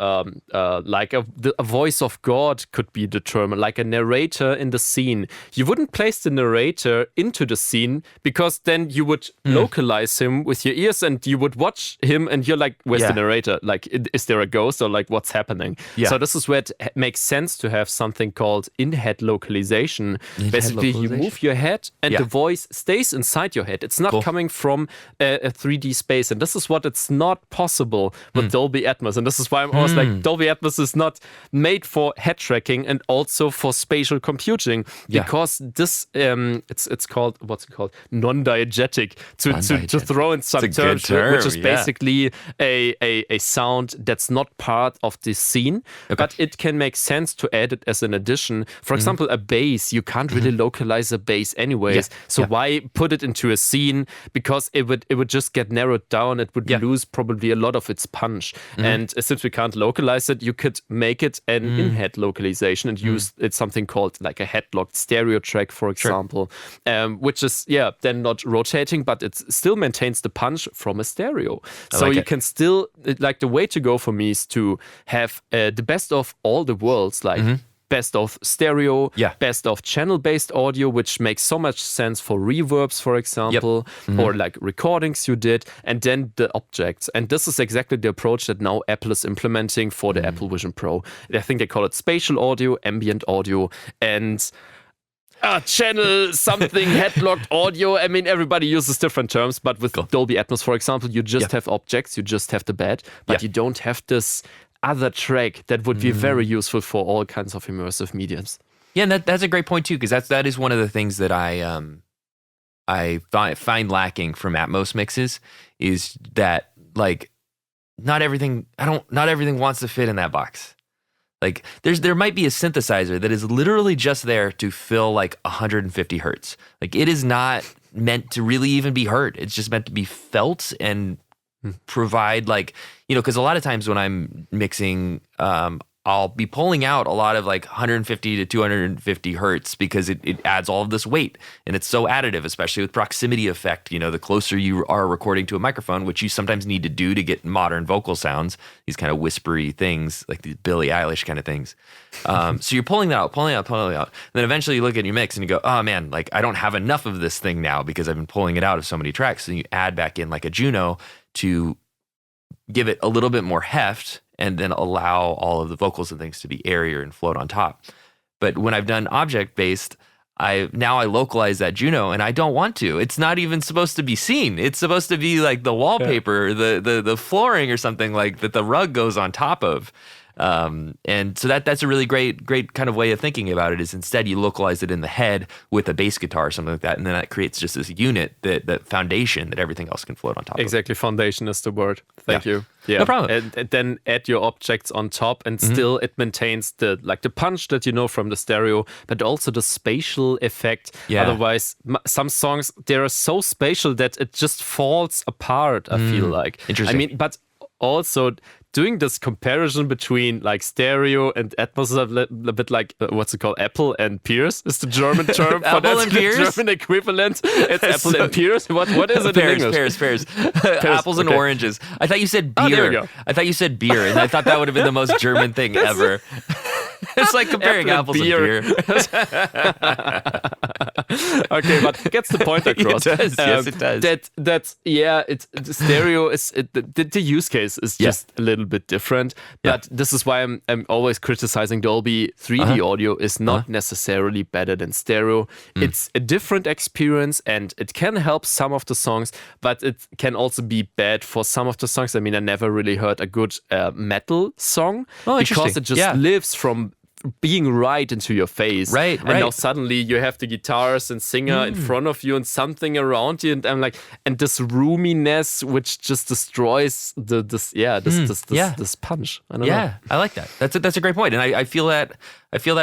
like a voice of God could be determined, like a narrator in the scene. You wouldn't place the narrator into the scene because then you would localize him with your ears and you would watch him and you're like, where's the narrator? Like, is there a ghost or like what's happening? Yeah. So this is where it makes sense to have something called in-head localization. Basically, you move your head and the voice stays inside your head. It's not coming from a 3D space. And this is what it's not possible with Dolby Atmos. And this is why I'm always like, Dolby Atmos is not made for head tracking and also for spatial computing because this, it's called, what's it called? Non-diegetic. To throw in some terms, which is basically a sound that's not part of the scene, but it can make sense to add it as an addition. For example, a bass, you can't really localize a bass anyways. So why put it into a scene? Because it would just get narrowed down. It would lose probably a lot of its punch. And since we can't localize it, you could make it an in-head localization and use it's something called like a head-locked stereo track, for example, which is then not rotating, but it still maintains the punch from a stereo. So you can still, like the way to go for me is to have the best of all the worlds, like best of stereo, best of channel-based audio, which makes so much sense for reverbs, for example, or like recordings you did, and then the objects. And this is exactly the approach that now Apple is implementing for the Apple Vision Pro. I think they call it spatial audio, ambient audio, and channel something, headlocked audio. I mean, everybody uses different terms, but with Dolby Atmos, for example, you just have objects, you just have the bed, but you don't have this other track that would be very useful for all kinds of immersive mediums. Yeah, and that's a great point too, because that is one of the things that I find lacking from Atmos mixes is that like not everything wants to fit in that box. Like there might be a synthesizer that is literally just there to fill like 150 hertz. Like it is not meant to really even be heard. It's just meant to be felt and provide like, because a lot of times when I'm mixing, I'll be pulling out a lot of like 150 to 250 hertz because it adds all of this weight and it's so additive, especially with proximity effect. The closer you are recording to a microphone, which you sometimes need to do to get modern vocal sounds, these kind of whispery things like the Billie Eilish kind of things. So you're pulling that out. And then eventually you look at your mix and you go, oh man, like I don't have enough of this thing now because I've been pulling it out of so many tracks. So you add back in like a Juno to give it a little bit more heft and then allow all of the vocals and things to be airier and float on top. But when I've done object-based, I localize that Juno and I don't want to. It's not even supposed to be seen. It's supposed to be like the wallpaper, the flooring or something like that the rug goes on top of. And so that's a really great kind of way of thinking about it is instead you localize it in the head with a bass guitar or something like that. And then that creates just this unit, that foundation that everything else can float on top of. Exactly. Foundation is the word. Thank you. Yeah. No problem. And then add your objects on top and still it maintains the punch that you know from the stereo, but also the spatial effect. Yeah. Otherwise, some songs, they are so spatial that it just falls apart, I feel like. Interesting. I mean, but also doing this comparison between like stereo and Atmos is a bit like what's it called? Apple and Pears is the German term for Apple that. and Pears? The German equivalent. It's Apple and Pears. What is it in English? Pears. Apples and oranges. I thought you said beer. There we go. I thought you said beer, and I thought that would have been the most German thing ever. It's like comparing apples and beer. Okay, but it gets the point across. It does. Yes, it does. That's it's the stereo is the use case is just a little bit different. But this is why I'm always criticizing Dolby. 3D audio is not necessarily better than stereo. It's a different experience, and it can help some of the songs, but it can also be bad for some of the songs. I mean, I never really heard a good metal song because it just lives from being right into your face. Right. And now suddenly you have the guitars and singer in front of you and something around you, and I'm like, and this roominess which just destroys this punch. I don't know. I like that. That's a great point. And I feel that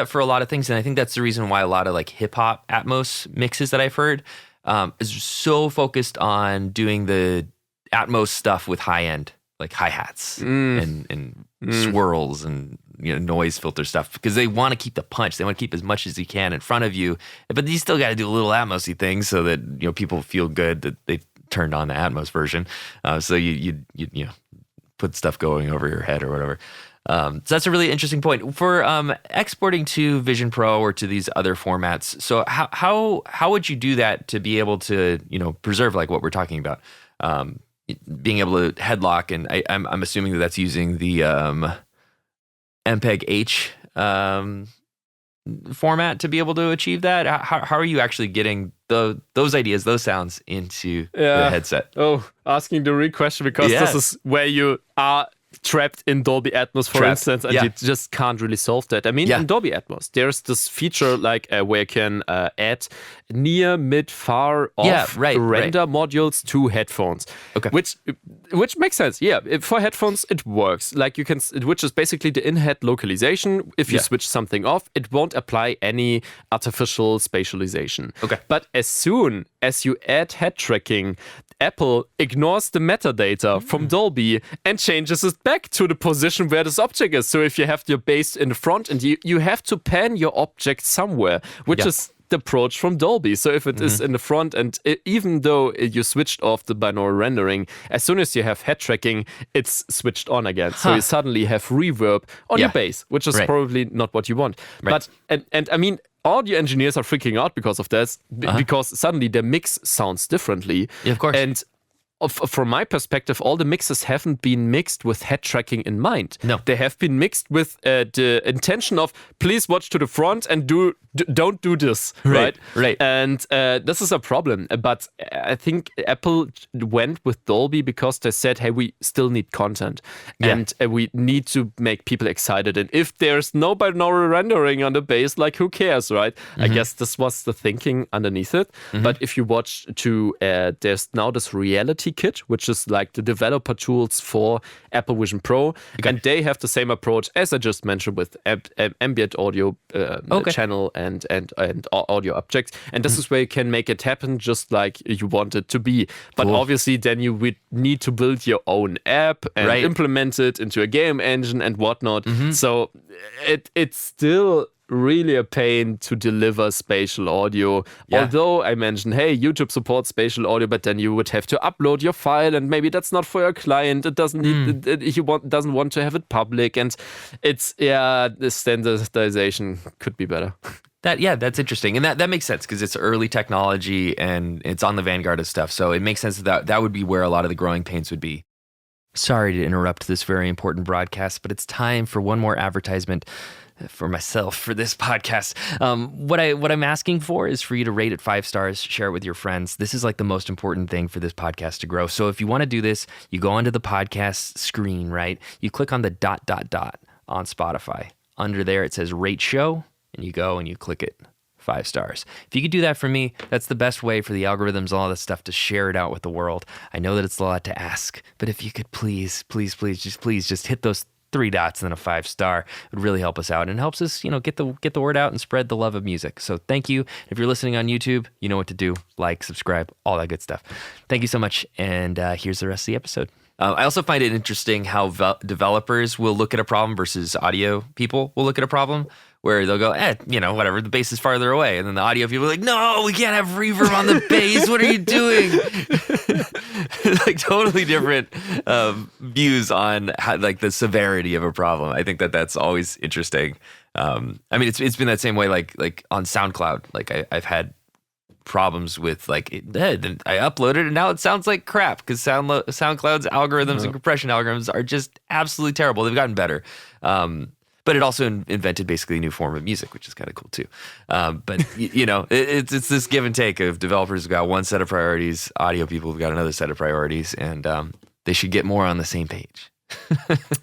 for a lot of things, and I think that's the reason why a lot of like hip hop Atmos mixes that I've heard is so focused on doing the Atmos stuff with high end, like hi-hats and swirls and noise filter stuff, because they want to keep the punch. They want to keep as much as you can in front of you, but you still got to do a little Atmos-y thing so that people feel good that they turned on the Atmos version. So you put stuff going over your head or whatever. So that's a really interesting point for exporting to Vision Pro or to these other formats. So how would you do that to be able to preserve like what we're talking about? Being able to headlock, and I'm assuming that that's using the MPEG-H format to be able to achieve that. How are you actually getting those ideas, those sounds into the headset? Oh, asking the real question, because this is where you are trapped in Dolby Atmos, for instance, and you just can't really solve that. I mean, in Dolby Atmos, there's this feature like where you can add near, mid, far, off render modules to headphones. Okay, which makes sense. Yeah, for headphones it works. Like you can, which is basically the in-head localization. If you switch something off, it won't apply any artificial spatialization. Okay, but as soon as you add head tracking, Apple ignores the metadata from Dolby and changes it back to the position where this object is. So if you have your bass in the front, and you have to pan your object somewhere, which is the approach from Dolby. So if it is in the front, and even though you switched off the binaural rendering, as soon as you have head tracking, it's switched on again. So you suddenly have reverb on your bass, which is probably not what you want. But and I mean, audio engineers are freaking out because of this, because suddenly the mix sounds differently. Yeah, of course. And from my perspective, all the mixes haven't been mixed with head tracking in mind. No. They have been mixed with the intention of, please watch to the front and don't do this. Right. And this is a problem. But I think Apple went with Dolby because they said, hey, we still need content. And we need to make people excited. And if there's no binaural rendering on the bass, like who cares, right? I guess this was the thinking underneath it. But if you watch to, there's now this reality kit, which is like the developer tools for Apple Vision Pro, and they have the same approach as I just mentioned with ambient audio channel and audio objects, and this is where you can make it happen just like you want it to be. But obviously then you would need to build your own app and implement it into a game engine and whatnot. So it's still really a pain to deliver spatial audio. Although I mentioned, hey, YouTube supports spatial audio, but then you would have to upload your file, and maybe that's not for your client. It doesn't need. Doesn't want to have it public, and it's the standardization could be better. That's interesting, and that makes sense because it's early technology and it's on the vanguard of stuff. So it makes sense that would be where a lot of the growing pains would be. Sorry to interrupt this very important broadcast, but it's time for one more advertisement for myself for this podcast. What I'm asking for is for you to rate it 5 stars, share it with your friends. This is like the most important thing for this podcast to grow. So if you want to do this, you go onto the podcast screen, right? You click on the ... on Spotify. Under there, it says rate show, and you go and you click it. 5 stars. If you could do that for me, that's the best way for the algorithms and all this stuff to share it out with the world. I know that it's a lot to ask, but if you could please just hit those 3 dots and then a 5 star, it would really help us out and helps us, get the word out and spread the love of music. So thank you. If you're listening on YouTube, you know what to do. Like, subscribe, all that good stuff. Thank you so much. And here's the rest of the episode. I also find it interesting how developers will look at a problem versus audio people will look at a problem, where they'll go, whatever, the bass is farther away. And then the audio people are like, no, we can't have reverb on the bass. What are you doing? Like totally different views on how, like the severity of a problem. I think that's always interesting. I mean, it's been that same way, like on SoundCloud. Like I've had problems with I uploaded and now it sounds like crap because SoundCloud's algorithms and compression algorithms are just absolutely terrible. They've gotten better. But it also invented basically a new form of music, which is kind of cool too. But it's this give and take of developers have got one set of priorities, audio people have got another set of priorities, and they should get more on the same page.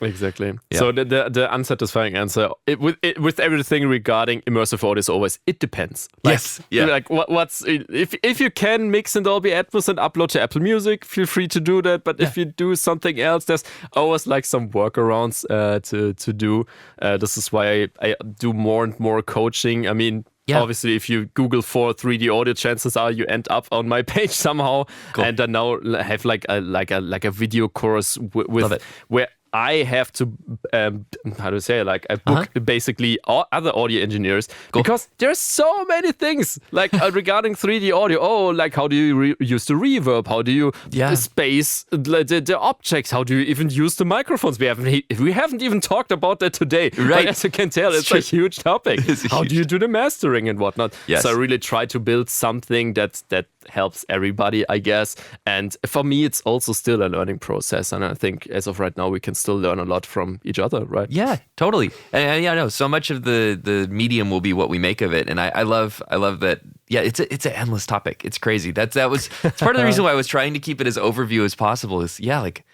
Exactly. Yeah. So the unsatisfying answer with everything regarding immersive audio is always it depends. Yes. Yeah. Like what's if you can mix in Dolby Atmos and upload to Apple Music, feel free to do that. But if you do something else, there's always like some workarounds to do. This is why I do more and more coaching. I mean. Yeah. Obviously, if you Google for 3D audio, chances are you end up on my page somehow. Cool. And I now have like a video course with where I have to book basically other audio engineers because there's so many things like regarding 3D audio. Oh, like how do you use the reverb? How do you space the objects? How do you even use the microphones? We haven't even talked about that today. Right, but as you can tell, it's a huge topic. How do you do the mastering and whatnot? Yes. So I really try to build something that helps everybody, I guess. And for me, it's also still a learning process. And I think as of right now, we can still learn a lot from each other, right? Yeah, totally. And so much of the medium will be what we make of it. And I love that. Yeah, it's an endless topic. It's crazy. It's part of the reason why I was trying to keep it as overview as possible is, like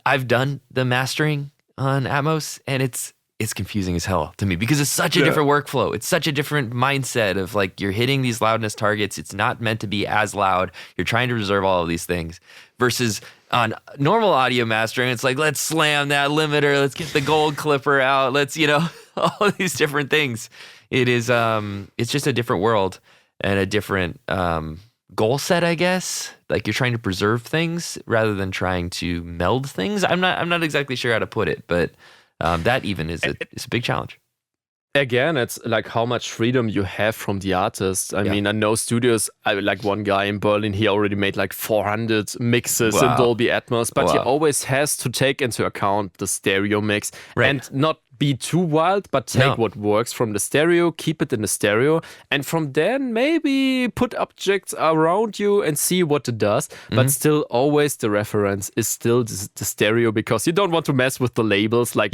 I've done the mastering on Atmos and it's confusing as hell to me because it's such a different workflow. It's such a different mindset of like you're hitting these loudness targets. It's not meant to be as loud. You're trying to reserve all of these things versus on normal audio mastering. It's like, let's slam that limiter. Let's get the gold clipper out. Let's, all of these different things. It is, it's just a different world and a different goal set, I guess. Like you're trying to preserve things rather than trying to meld things. I'm not exactly sure how to put it, but that even is a big challenge. Again, it's like how much freedom you have from the artist. I mean, I know studios, like one guy in Berlin, he already made like 400 mixes in Dolby Atmos, but he always has to take into account the stereo mix and not be too wild, but take what works from the stereo, keep it in the stereo, and from then maybe put objects around you and see what it does. But still, always the reference is still the stereo because you don't want to mess with the labels. Like,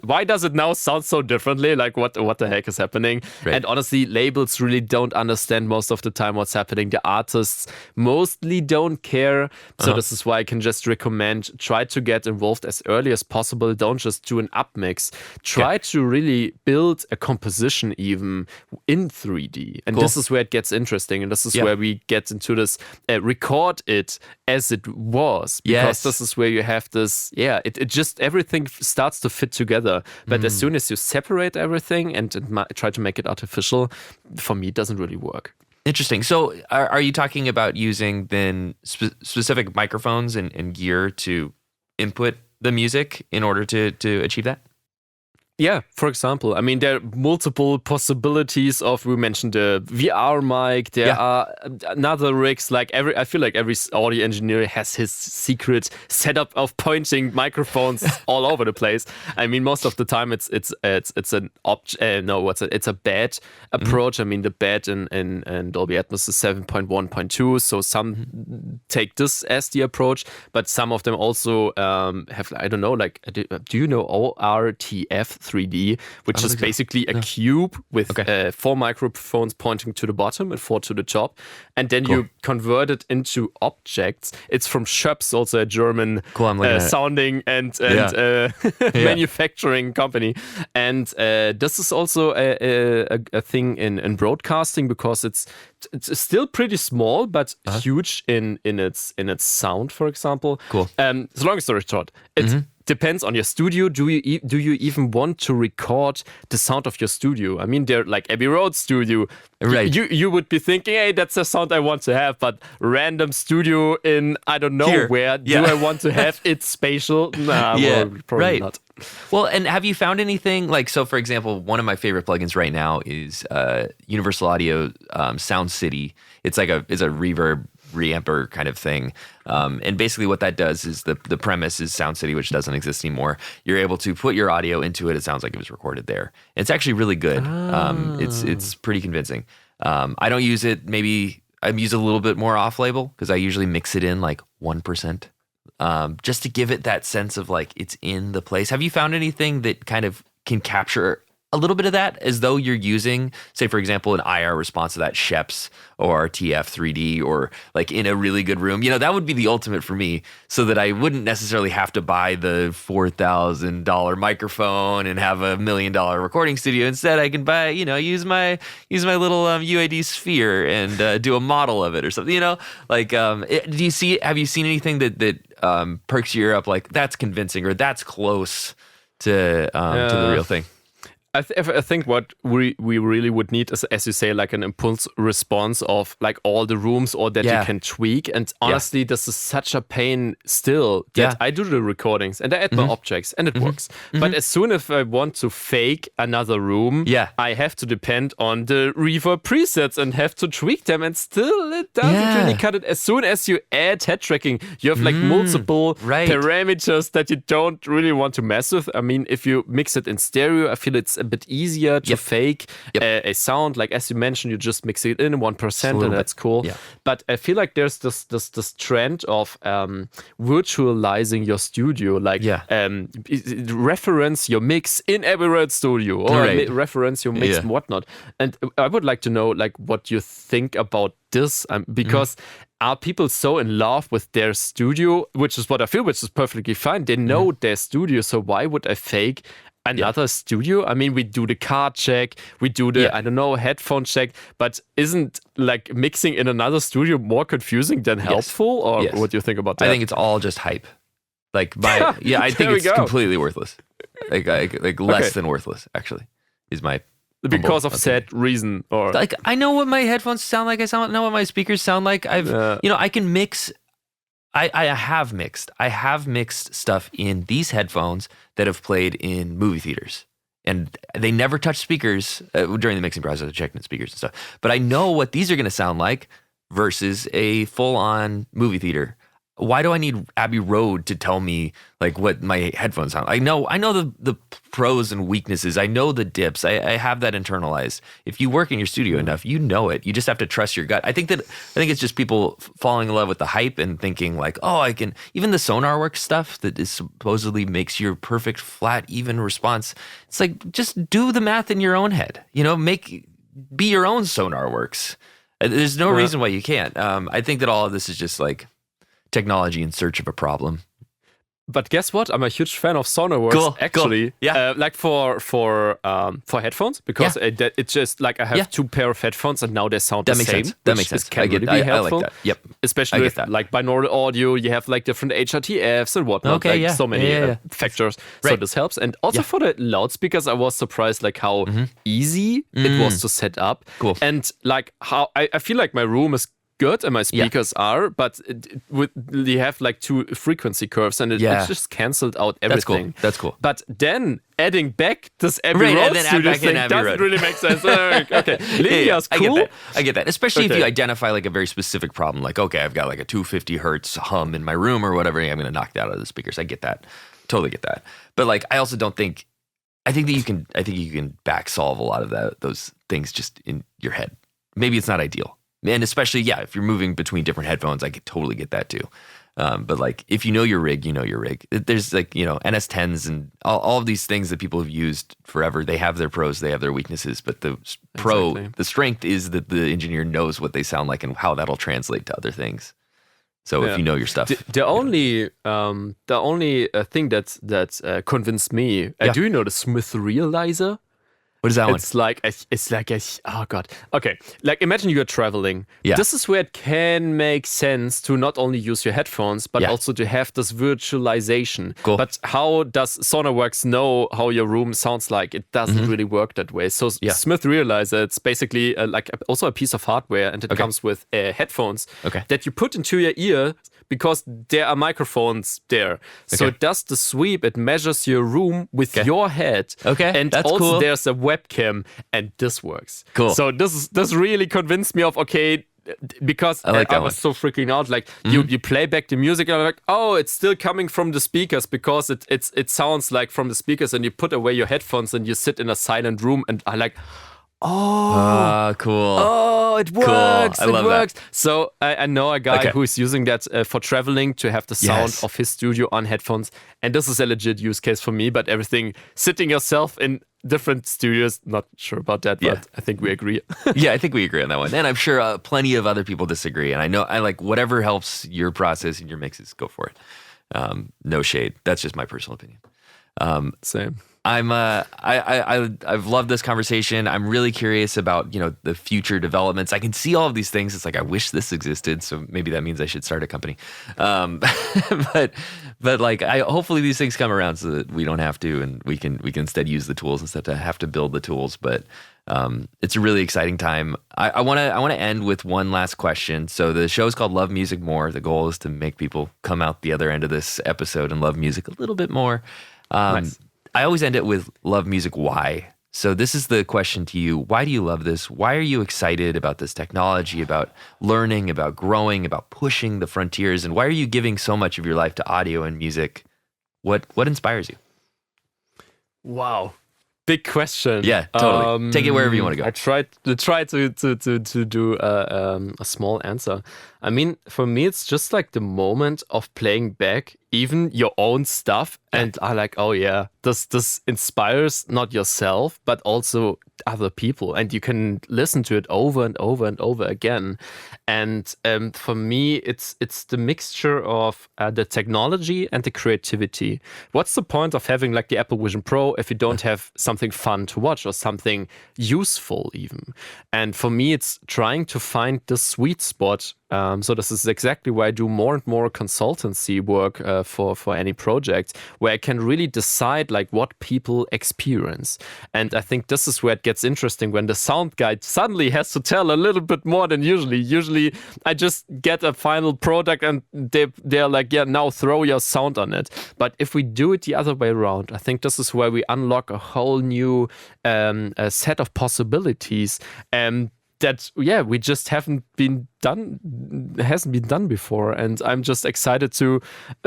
why does it now sound so differently? Like, what the heck is happening? Right. And honestly, labels really don't understand most of the time what's happening. The artists mostly don't care. So this is why I can just recommend try to get involved as early as possible. Don't just do an upmix. Try to really build a composition even in 3D. And this is where it gets interesting. And this is where we get into this, record it as it was. Because this is where you have this, it just, everything starts to fit together. But as soon as you separate everything and try to make it artificial, for me, it doesn't really work. Interesting. So are you talking about using then specific microphones and gear to input the music in order to achieve that? Yeah, for example, I mean, there are multiple possibilities of, we mentioned the VR mic, there are another rigs, like I feel like every audio engineer has his secret setup of pointing microphones all over the place. I mean, most of the time it's a bad approach. I mean, the bad in Dolby Atmos is 7.1.2, so some take this as the approach, but some of them also have, I don't know, like, do you know ORTF 3D, which is basically a cube with 4 microphones pointing to the bottom and 4 to the top. And then you convert it into objects. It's from Schöps, also a German sounding and manufacturing company. And this is also a thing in broadcasting because it's still pretty small, but huge in its sound, for example. Cool. So long story short, it's depends on your studio. Do you even want to record the sound of your studio? I mean, they're like Abbey Road studio. Right. You would be thinking, hey, that's the sound I want to have, but random studio in I don't know where. Do I want to have it spatial? Nah, well, probably not. Well, and have you found anything like, so for example, one of my favorite plugins right now is Universal Audio Sound City. It's a reverb reamper kind of thing. And basically what that does is the premise is Sound City, which doesn't exist anymore. You're able to put your audio into it. It sounds like it was recorded there. It's actually really good. It's pretty convincing. I don't use it. Maybe I use it a little bit more off label because I usually mix it in like 1%. Just to give it that sense of like it's in the place. Have you found anything that kind of can capture a little bit of that as though you're using, say, for example, an IR response to that Sheps or TF3D or like in a really good room? You know, that would be the ultimate for me so that I wouldn't necessarily have to buy the $4,000 microphone and have $1 million recording studio. Instead, I can buy, use my little UAD sphere and do a model of it or something, like, have you seen anything that perks your ear up like that's convincing or that's close to the real thing? I think what we really would need is, as you say, like an impulse response of like all the rooms or that you can tweak. And honestly, this is such a pain still that I do the recordings and I add my objects and it works. But as soon as I want to fake another room, I have to depend on the reverb presets and have to tweak them, and still it doesn't really cut it. As soon as you add head tracking, you have like multiple parameters that you don't really want to mess with. I mean, if you mix it in stereo, I feel it's a bit easier to fake a sound. Like as you mentioned, you just mix it in 1% and that's cool. But I feel like there's this trend of virtualizing your studio, like reference your mix in Abbey Road Studio or reference your mix and whatnot. And I would like to know like what you think about this, because are people so in love with their studio, which is what I feel, which is perfectly fine. They know their studio, so why would I fake another studio? I mean, we do the card check, we do the, I don't know, headphone check, but isn't like mixing in another studio more confusing than helpful? Or what do you think about that? I think it's all just hype. Like I think it's completely worthless. Like less than worthless, actually, is my because of said reason. Or like I know what my headphones sound like. I know what my speakers sound like. I can mix. I have mixed stuff in these headphones that have played in movie theaters, and they never touch speakers during the mixing process. I checked in speakers and stuff, but I know what these are going to sound like versus a full-on movie theater. Why do I need Abbey Road to tell me like what my headphones sound? I know the pros and weaknesses. I know the dips. I have that internalized. If you work in your studio enough, you know it. You just have to trust your gut. I think it's just people falling in love with the hype and thinking like, oh, I can. Even the SonarWorks stuff that is supposedly makes your perfect flat even response. It's like just do the math in your own head. Be your own SonarWorks. There's no reason why you can't. I think that all of this is just like technology in search of a problem. But guess what? I'm a huge fan of SonarWorks, actually. Cool. Yeah. Like for headphones, because it's just like I have two pair of headphones and now they sound the same. That makes sense. Can really be helpful. I like that. Yep. Especially with like binaural audio, you have like different HRTFs and whatnot. So many factors. Right. So this helps. And also for the loudspeakers, I was surprised like how easy it was to set up. Cool. And like how I feel like my room is good and my speakers are, but they have like two frequency curves and it just canceled out everything. That's cool. But then adding back this Abbey Road studio thing doesn't really make sense. Okay, linear's cool. I get that. Especially if you identify like a very specific problem, like, okay, I've got like a 250 hertz hum in my room or whatever, I'm going to knock that out of the speakers. I get that. Totally get that. But like, I also think that you can back solve a lot of those things just in your head. Maybe it's not ideal. And especially, if you're moving between different headphones, I could totally get that too. But like, if you know your rig, you know your rig. There's like, NS10s and all of these things that people have used forever. They have their pros, they have their weaknesses. But the strength is that the engineer knows what they sound like and how that'll translate to other things. So if you know your stuff. The only thing that convinced me, do you know the Smith Realizer? What is that one? Oh god. Okay, like imagine you're traveling. Yeah. This is where it can make sense to not only use your headphones, but also to have this virtualization. Cool. But how does SonarWorks know how your room sounds like? It doesn't really work that way. So Smith realized that it's basically also a piece of hardware, and it comes with headphones that you put into your ear, because there are microphones there. So it does the sweep, it measures your room with your head. And that's also cool. there's a webcam, and this works. Cool. So this really convinced me of, because I was so freaking out. Like you play back the music, and I'm like, oh, it's still coming from the speakers, because it sounds like from the speakers, and you put away your headphones and you sit in a silent room, and I like, cool. Oh, it works. Cool. I love works. that. So I know a guy who is using that for traveling, to have the sound of his studio on headphones. And this is a legit use case for me, but everything, sitting yourself in different studios, not sure about that, but I think we agree. Yeah, I think we agree on that one. And I'm sure plenty of other people disagree. And I like whatever helps your process and your mixes, go for it. No shade. That's just my personal opinion. Same. I've loved this conversation. I'm really curious about, the future developments. I can see all of these things. It's like, I wish this existed. So maybe that means I should start a company. But like, hopefully these things come around so that we don't have to, and we can instead use the tools instead of have to build the tools. But it's a really exciting time. I want to end with one last question. So the show is called Love Music More. The goal is to make people come out the other end of this episode and love music a little bit more. Nice. I always end it with love music. Why? So this is the question to you. Why do you love this? Why are you excited about this technology, about learning, about growing, about pushing the frontiers? And why are you giving so much of your life to audio and music? What inspires you? Wow. Big question. Yeah, totally. Take it wherever you want to go. I tried to do a small answer. I mean, for me, it's just like the moment of playing back even your own stuff, and I like, oh yeah, this inspires not yourself, but also other people, and you can listen to it over and over and over again. And for me, it's the mixture of the technology and the creativity. What's the point of having like the Apple Vision Pro if you don't have something fun to watch or something useful even? And for me, it's trying to find the sweet spot. So this is exactly why I do more and more consultancy work for any project, where I can really decide like what people experience. And I think this is where it gets interesting, when the sound guide suddenly has to tell a little bit more than usually. Usually I just get a final product and they're like, yeah, now throw your sound on it. But if we do it the other way around, I think this is where we unlock a whole new set of possibilities. That we just hasn't been done before. And I'm just excited to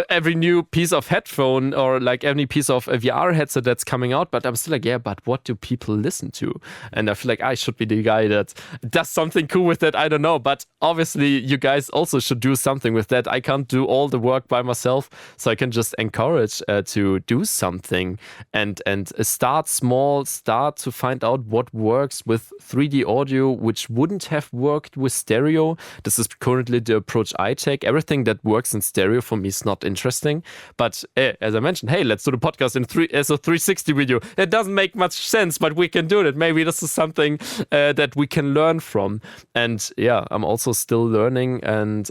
every new piece of headphone or like any piece of a VR headset that's coming out, but I'm still like, but what do people listen to? And I feel like I should be the guy that does something cool with that. I don't know, but obviously you guys also should do something with that. I can't do all the work by myself, so I can just encourage to do something and start small, start to find out what works with 3D audio, which wouldn't have worked with stereo. This is currently the approach I take. Everything that works in stereo for me is not interesting. But as I mentioned, hey, let's do the podcast as a 360 video. It doesn't make much sense, but we can do it. Maybe this is something that we can learn from. And yeah, I'm also still learning, and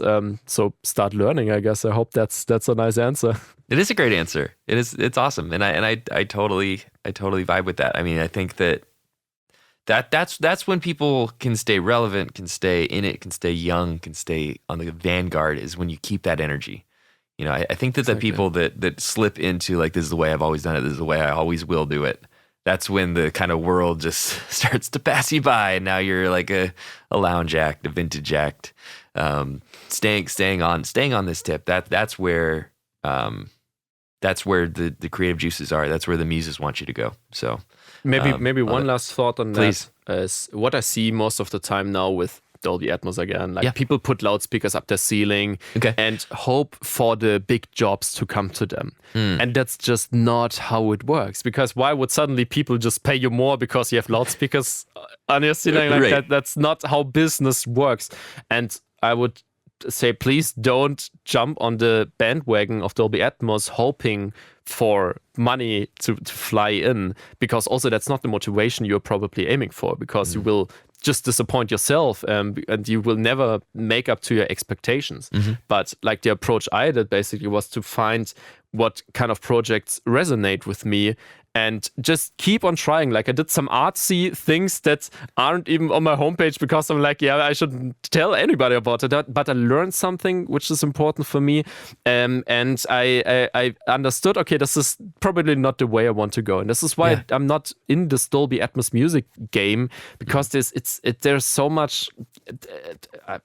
so start learning, I guess. I hope that's a nice answer. It is a great answer. It's awesome, and I totally vibe with that. I mean, I think that's when people can stay relevant, can stay in it, can stay young, can stay on the vanguard, is when you keep that energy. I think that the people that slip into like, this is the way I've always done it, this is the way I always will do it, that's when the kind of world just starts to pass you by, and now you're like a lounge act, a vintage act, staying on this tip. That's where the creative juices are. That's where the muses want you to go. So maybe one last thought on Please. that is what I see most of the time now with Dolby Atmos again. Like people put loudspeakers up their ceiling and hope for the big jobs to come to them. And that's just not how it works. Because why would suddenly people just pay you more because you have loudspeakers on your ceiling? Like that? That's not how business works. And I would say, please don't jump on the bandwagon of Dolby Atmos hoping for money to fly in, because also that's not the motivation you're probably aiming for, because you will just disappoint yourself, and you will never make up to your expectations. But like the approach I did basically was to find what kind of projects resonate with me and just keep on trying. Like I did some artsy things that aren't even on my homepage because I'm like, yeah, I shouldn't tell anybody about it. But I learned something which is important for me, and I understood, okay, this is probably not the way I want to go, and this is why I'm not in this Dolby Atmos music game, because there's so much. How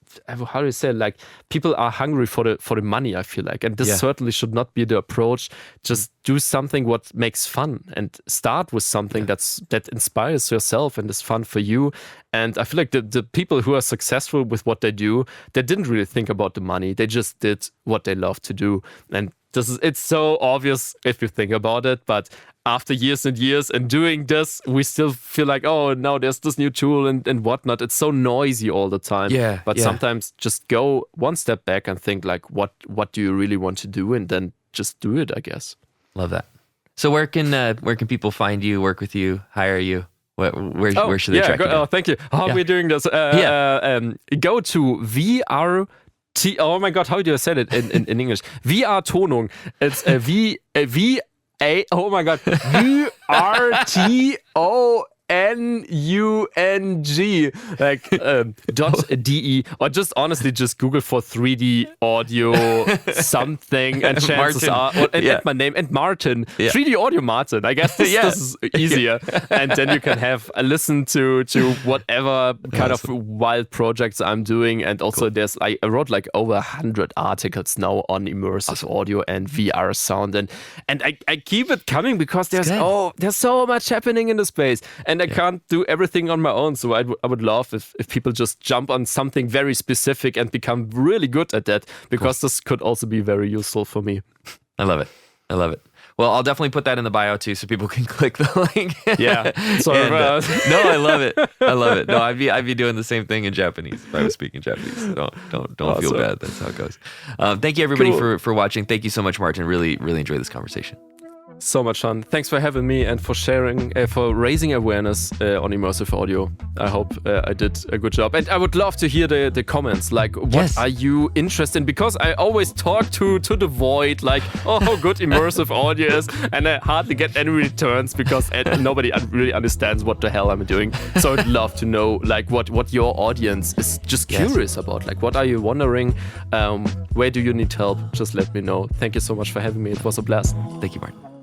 do you say it? Like people are hungry for the money, I feel like, and this certainly should not be the approach. Just do something what makes fun, and start with something that inspires yourself and is fun for you. And I feel like the people who are successful with what they do, they didn't really think about the money. They just did what they love to do. And it's so obvious if you think about it, but after years and years and doing this, we still feel like, oh, now there's this new tool and whatnot. It's so noisy all the time. But sometimes just go one step back and think like, what do you really want to do? And then just do it, I guess. Love that. So where can people find you, work with you, hire you? Where should they track you? Oh, thank you. How are we doing this? Go to VRT. Oh my God, how do you say it in English? VR Tonung. It's oh my God, VRTONUNG, like .de, or just honestly just Google for 3D audio something, and chances are, and my name, and Martin, 3D audio Martin. I guess this is easier, and then you can have a listen to whatever kind of wild projects I'm doing, and also there's I wrote like over 100 articles now on immersive audio and VR sound, and I keep it coming because there's so much happening in the space. And I can't do everything on my own, so I would love if people just jump on something very specific and become really good at that, because this could also be very useful for me. I love it. Well, I'll definitely put that in the bio too, so people can click the link. No, I love it. No, I'd be doing the same thing in Japanese if I was speaking Japanese. So don't feel bad. That's how it goes. Thank you everybody for watching. Thank you so much, Martin. Really enjoyed this conversation. So much fun. Thanks for having me and for sharing, for raising awareness on immersive audio. I hope I did a good job. And I would love to hear the comments. Like, what are you interested in? Because I always talk to the void, like, oh, how good immersive audio is. And I hardly get any returns because nobody really understands what the hell I'm doing. So I'd love to know, like, what your audience is just curious about. Like, what are you wondering? Where do you need help? Just let me know. Thank you so much for having me. It was a blast. Thank you, Martin.